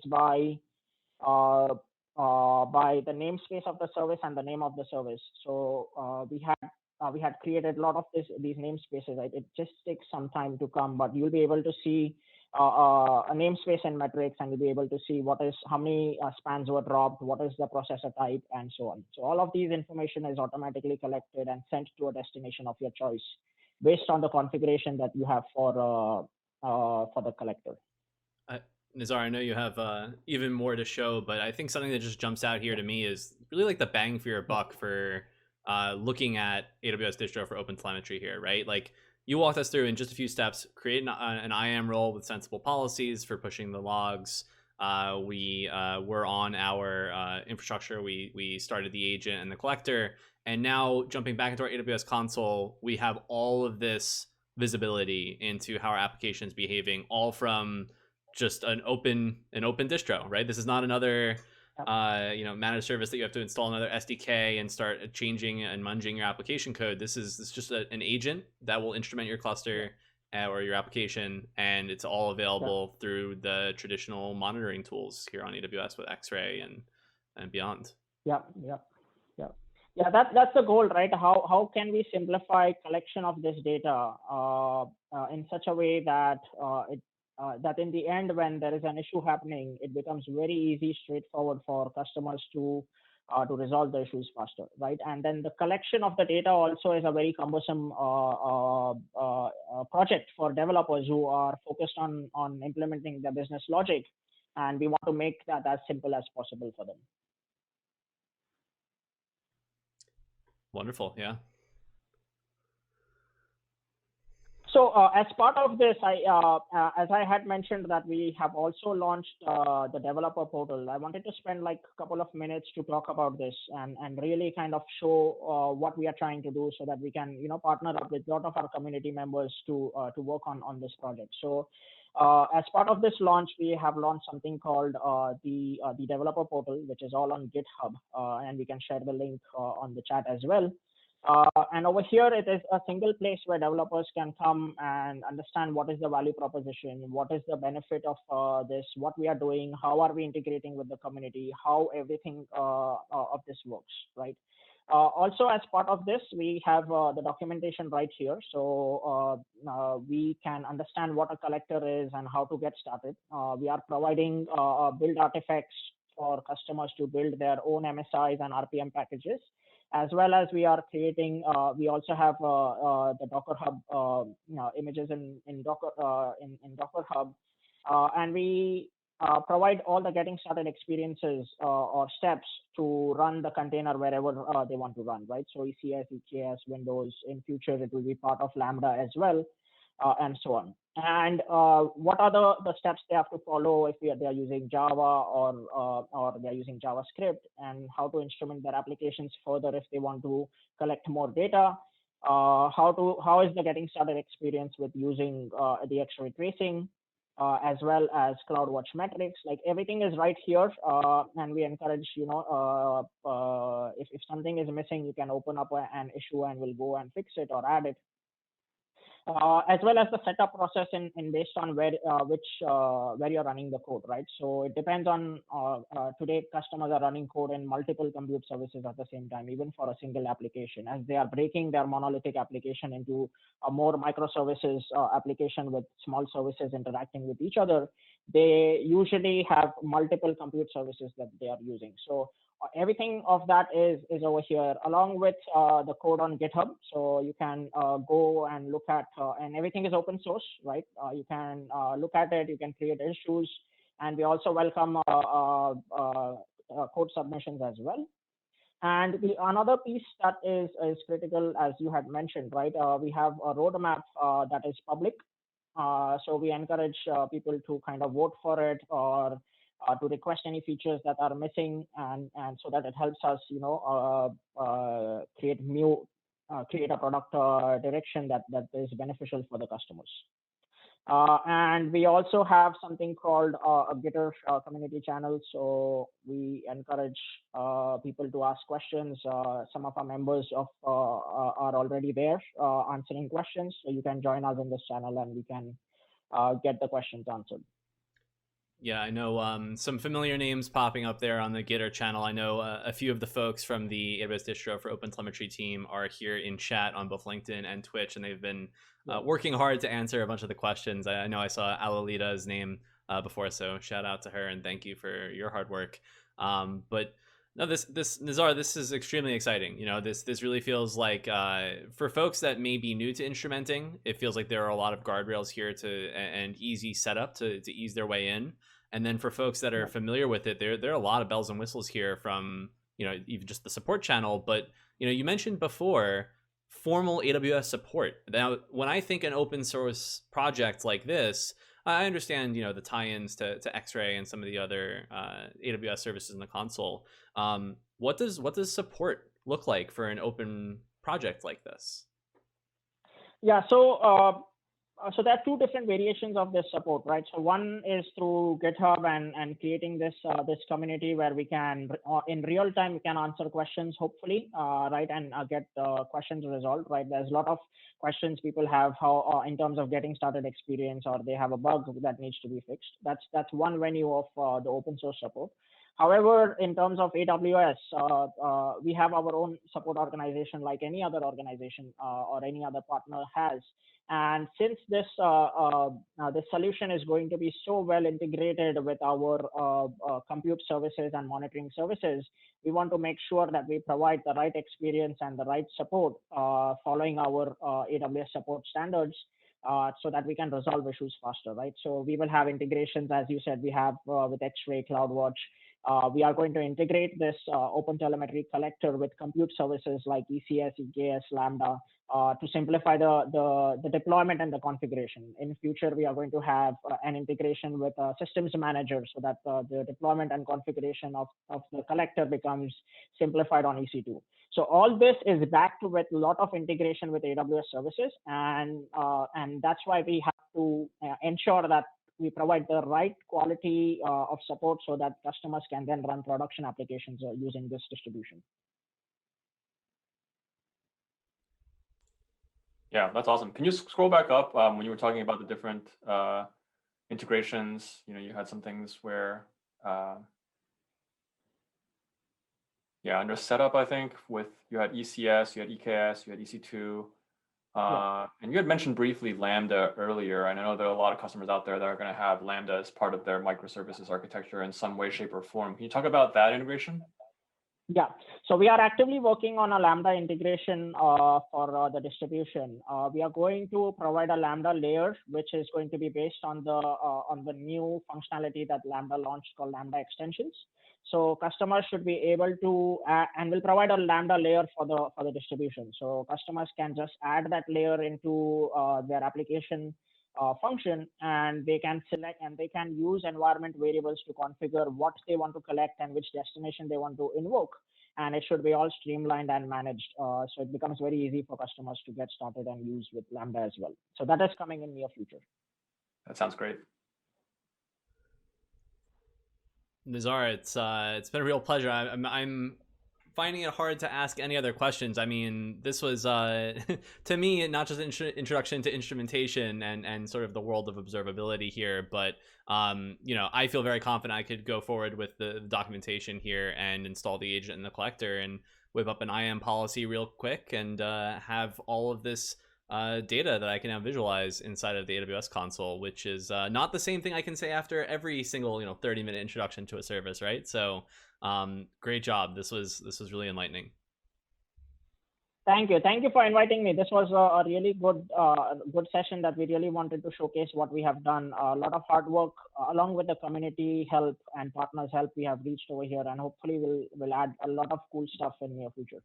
by the namespace of the service and the name of the service. So we had created a lot of these namespaces. Right? It just takes some time to come, but you'll be able to see a namespace and metrics, and you'll be able to see how many spans were dropped, what is the processor type, and so on. So all of these information is automatically collected and sent to a destination of your choice based on the configuration that you have for the collector. Nizar, I know you have even more to show, but I think something that just jumps out here to me is really like the bang for your buck for looking at AWS Distro for OpenTelemetry here, right? Like you walked us through in just a few steps, create an IAM role with sensible policies for pushing the logs. We were on our infrastructure. We started the agent and the collector. And now jumping back into our AWS console, we have all of this visibility into how our application is behaving, all from just an open distro, right? This is not another managed service that you have to install another SDK and start changing and munging your application code. This is just an agent that will instrument your cluster or your application, and it's all available through the traditional monitoring tools here on AWS with Xray and beyond. Yeah, that's the goal, right? How can we simplify collection of this data in such a way that that in the end, when there is an issue happening, it becomes very easy, straightforward for customers to to resolve the issues faster, right? And then the collection of the data also is a very cumbersome project for developers who are focused on implementing the business logic, and we want to make that as simple as possible for them. Wonderful, yeah. So as part of this, as I had mentioned that we have also launched the developer portal. I wanted to spend like a couple of minutes to talk about this and really kind of show what we are trying to do so that we can partner up with a lot of our community members to work on this project. So as part of this launch, we have launched something called the developer portal, which is all on GitHub, and we can share the link on the chat as well. And over here, it is a single place where developers can come and understand what is the value proposition, what is the benefit of this, what we are doing, how are we integrating with the community, how everything of this works, right? Also, as part of this, we have the documentation right here. So we can understand what a collector is and how to get started. We are providing build artifacts for customers to build their own MSIs and RPM packages, as well as we are creating. We also have the Docker Hub images in Docker in Docker Hub, and we provide all the getting started experiences or steps to run the container wherever they want to run, right? So ECS, EKS, Windows. In future, it will be part of Lambda as well, and so on. And what are the steps they have to follow if they are using Java or they are using JavaScript, and how to instrument their applications further if they want to collect more data. How is the getting started experience with using the Xray tracing, as well as CloudWatch metrics. Like everything is right here, and we encourage if something is missing, you can open up an issue and we'll go and fix it or add it. As well as the setup process in based on where you're running the code, right? So it depends on today customers are running code in multiple compute services at the same time, even for a single application. As they are breaking their monolithic application into a more microservices application with small services interacting with each other, they usually have multiple compute services that they are using. So everything of that is over here, along with the code on GitHub. So you can go and look at, and everything is open source, right? You can look at it, you can create issues, and we also welcome code submissions as well. And another piece that is critical, as you had mentioned, right? We have a roadmap that is public. So we encourage people to kind of vote for it or to request any features that are missing, and so that it helps us, create a product direction that is beneficial for the customers. And we also have something called a Gitter community channel. So we encourage people to ask questions. Some of our members are already there answering questions. So you can join us in this channel and we can get the questions answered. Yeah, I know some familiar names popping up there on the Gitter channel. I know a few of the folks from the AWS Distro for OpenTelemetry team are here in chat on both LinkedIn and Twitch, and they've been working hard to answer a bunch of the questions. I know I saw Alalita's name before, so shout out to her and thank you for your hard work. But no, this Nizar, this is extremely exciting. This really feels like for folks that may be new to instrumenting, it feels like there are a lot of guardrails here and easy setup to ease their way in. And then for folks that are familiar with it, there are a lot of bells and whistles here from even just the support channel. But you mentioned before formal AWS support. Now, when I think an open source project like this, I understand the tie-ins to Xray and some of the other AWS services in the console. What does support look like for an open project like this? Yeah, so there are two different variations of this support, right? So one is through GitHub and creating this community where we can in real time we can answer questions, hopefully, right, and get questions resolved, right? There's a lot of questions people have how in terms of getting started experience, or they have a bug that needs to be fixed. That's one venue of the open source support. However, in terms of AWS, we have our own support organization like any other organization or any other partner has. And since this solution is going to be so well integrated with our compute services and monitoring services, we want to make sure that we provide the right experience and the right support following our AWS support standards. So that we can resolve issues faster, right? So we will have integrations, as you said, we have with Xray, CloudWatch. We are going to integrate this OpenTelemetry collector with compute services like ECS, EKS, Lambda to simplify the deployment and the configuration. In future, we are going to have an integration with a systems manager so that the deployment and configuration of the collector becomes simplified on EC2. So all this is backed with a lot of integration with AWS services, and that's why we have to ensure that we provide the right quality of support so that customers can then run production applications using this distribution. Yeah, that's awesome. Can you scroll back up when you were talking about the different integrations? You had some things where, under setup, I think you had ECS, you had EKS, you had EC2. And you had mentioned briefly Lambda earlier. And I know there are a lot of customers out there that are going to have Lambda as part of their microservices architecture in some way, shape, or form. Can you talk about that integration? Yeah, so we are actively working on a Lambda integration for the distribution. We are going to provide a Lambda layer, which is going to be based on the new functionality that Lambda launched called Lambda extensions. So customers should be able to, and we'll provide a Lambda layer for the distribution. So customers can just add that layer into their application function, and they can select and they can use environment variables to configure what they want to collect and which destination they want to invoke. And it should be all streamlined and managed. So it becomes very easy for customers to get started and use with Lambda as well. So that is coming in near future. That sounds great. Nizar, it's been a real pleasure. I'm finding it hard to ask any other questions. I mean, this was to me not just an introduction to instrumentation and sort of the world of observability here, but I feel very confident I could go forward with the documentation here and install the agent in the collector and whip up an IAM policy real quick and have all of this data that I can now visualize inside of the AWS console, which is not the same thing I can say after every single 30-minute introduction to a service, right? So great job. This was really enlightening. Thank you for inviting me. This was a really good session that we really wanted to showcase what we have done. A lot of hard work along with the community help and partners help we have reached over here, and hopefully we'll add a lot of cool stuff in near future.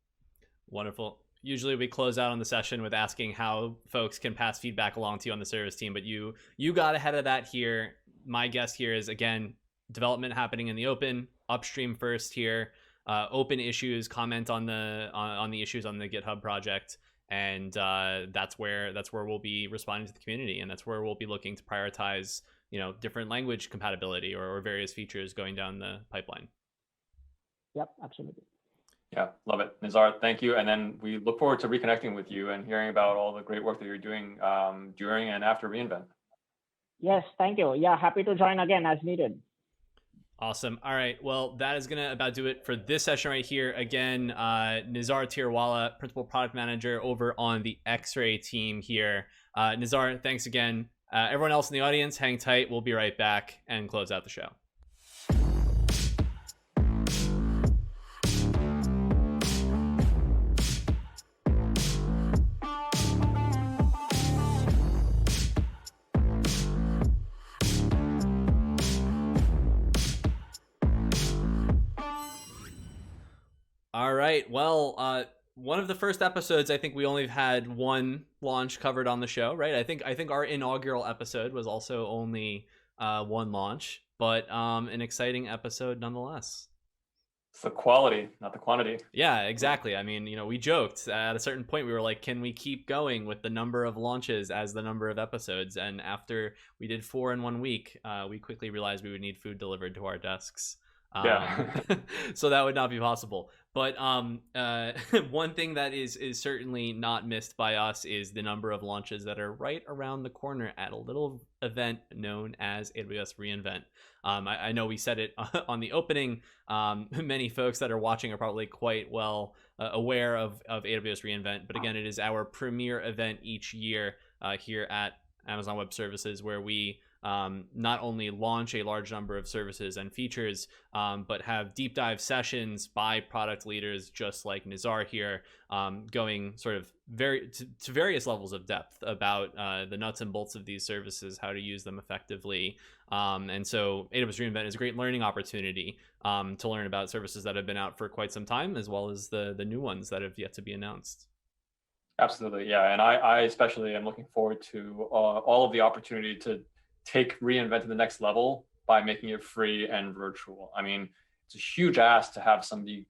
Wonderful. Usually we close out on the session with asking how folks can pass feedback along to you on the service team, but you got ahead of that here. My guess here is, again, development happening in the open, upstream first here, open issues, comment on the issues on the GitHub project, and that's where we'll be responding to the community, and that's where we'll be looking to prioritize different language compatibility or various features going down the pipeline. Yep, absolutely. Yeah, love it. Nizar, thank you. And then we look forward to reconnecting with you and hearing about all the great work that you're doing during and after reInvent. Yes, thank you. Yeah, happy to join again as needed. Awesome. All right. Well, that is going to about do it for this session right here. Again, Nizar Tyrewalla, Principal Product Manager over on the Xray team here. Nizar, thanks again. Everyone else in the audience, hang tight. We'll be right back and close out the show. All right. Well, one of the first episodes, I think we only had one launch covered on the show, right? I think our inaugural episode was also only one launch, but an exciting episode nonetheless. It's the quality, not the quantity. Yeah, exactly. I mean, we joked at a certain point, we were like, can we keep going with the number of launches as the number of episodes? And after we did 4 in 1 week, we quickly realized we would need food delivered to our desks. Yeah. So that would not be possible. But one thing that is certainly not missed by us is the number of launches that are right around the corner at a little event known as AWS reInvent. I know we said it on the opening. Many folks that are watching are probably quite well aware of AWS reInvent. But again, it is our premier event each year here at Amazon Web Services, where we not only launch a large number of services and features, but have deep dive sessions by product leaders just like Nizar here, going sort of to various levels of depth about the nuts and bolts of these services, how to use them effectively. And so AWS reInvent is a great learning opportunity to learn about services that have been out for quite some time, as well as the new ones that have yet to be announced. Absolutely, yeah. And I especially am looking forward to all of the opportunity to take reInvent to the next level by making it free and virtual. I mean, it's a huge ask to have somebody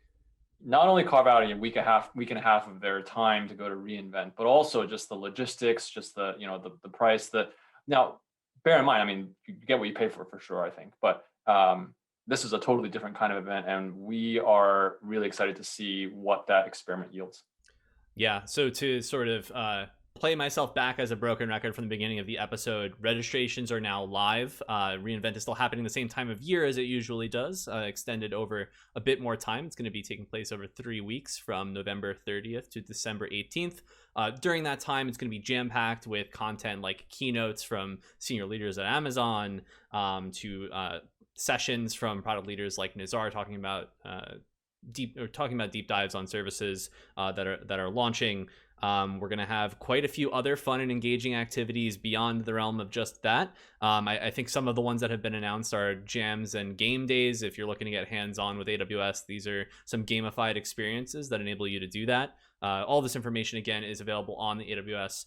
not only carve out a week and a half of their time to go to reInvent, but also just the logistics, just the the price. Now, bear in mind, I mean, you get what you pay for sure, I think. But this is a totally different kind of event, and we are really excited to see what that experiment yields. Yeah, so to sort of play myself back as a broken record from the beginning of the episode, registrations are now live. reInvent is still happening the same time of year as it usually does, extended over a bit more time. It's going to be taking place over 3 weeks from November 30th to December 18th. During that time, it's going to be jam-packed with content like keynotes from senior leaders at Amazon, to sessions from product leaders like Nizar talking about deep dives on services that are launching. We're going to have quite a few other fun and engaging activities beyond the realm of just that. I think some of the ones that have been announced are jams and game days. If you're looking to get hands-on with AWS, these are some gamified experiences that enable you to do that. All this information, again, is available on the AWS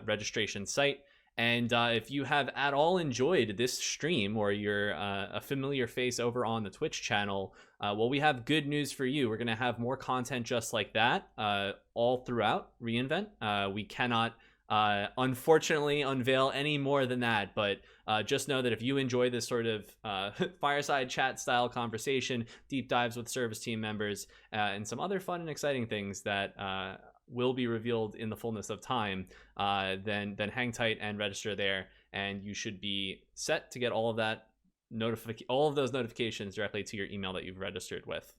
registration site. And if you have at all enjoyed this stream, or you're a familiar face over on the Twitch channel, well, we have good news for you. We're going to have more content just like that all throughout reInvent. We cannot, unfortunately, unveil any more than that, but just know that if you enjoy this sort of fireside chat style conversation, deep dives with service team members, and some other fun and exciting things that will be revealed in the fullness of time, then hang tight and register there, and you should be set to get all of that all of those notifications directly to your email that you've registered with.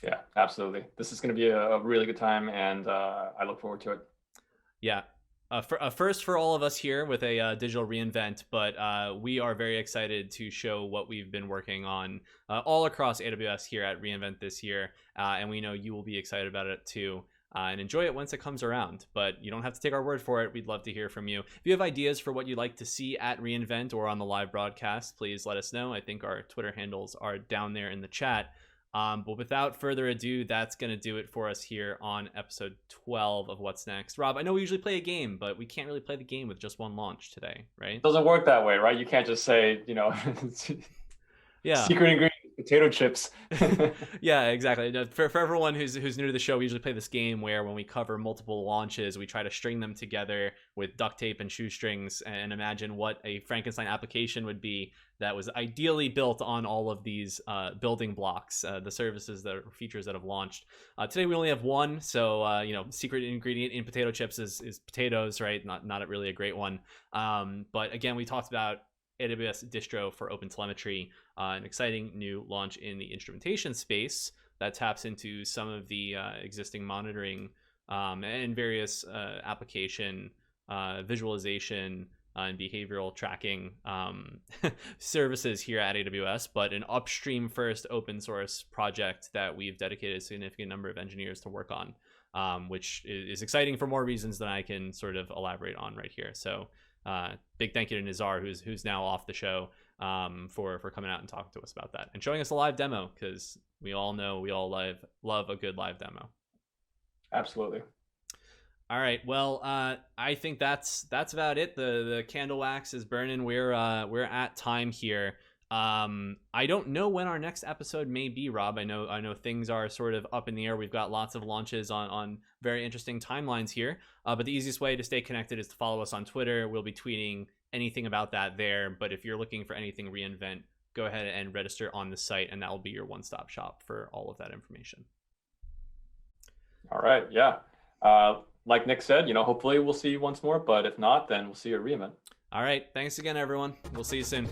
Yeah, absolutely. This is going to be a really good time, and I look forward to it. Yeah. First for all of us here with a digital reInvent, but we are very excited to show what we've been working on all across AWS here at reInvent this year, and we know you will be excited about it too, and enjoy it once it comes around. But you don't have to take our word for it. We'd love to hear from you. If you have ideas for what you'd like to see at reInvent or on the live broadcast, please let us know. I think our Twitter handles are down there in the chat. But without further ado, that's going to do it for us here on episode 12 of What's Next. Rob, I know we usually play a game, but we can't really play the game with just one launch today, right? It doesn't work that way, right? You can't just say, yeah, secret ingredient, potato chips. Yeah, exactly. For everyone who's new to the show, we usually play this game where when we cover multiple launches, we try to string them together with duct tape and shoestrings and imagine what a Frankenstein application would be that was ideally built on all of these building blocks, the services features that have launched. Today we only have one, so secret ingredient in potato chips is potatoes, right? Not really a great one. But again, we talked about AWS Distro for OpenTelemetry, an exciting new launch in the instrumentation space that taps into some of the existing monitoring and various application visualization and behavioral tracking services here at AWS, but an upstream first open source project that we've dedicated a significant number of engineers to work on, which is exciting for more reasons than I can sort of elaborate on right here. So big thank you to Nizar, who's now off the show, for coming out and talking to us about that and showing us a live demo, because we all love a good live demo. Absolutely. All right. Well, I think that's about it. The candle wax is burning. We're at time here. I don't know when our next episode may be, Rob. I know things are sort of up in the air. We've got lots of launches on very interesting timelines here. But the easiest way to stay connected is to follow us on Twitter. We'll be tweeting anything about that there. But if you're looking for anything reInvent go ahead and register on the site, and that will be your one-stop shop for all of that information. All right. Yeah. Like Nick said, hopefully we'll see you once more, but if not, then we'll see you at reInvent. All right. Thanks again, everyone. We'll see you soon.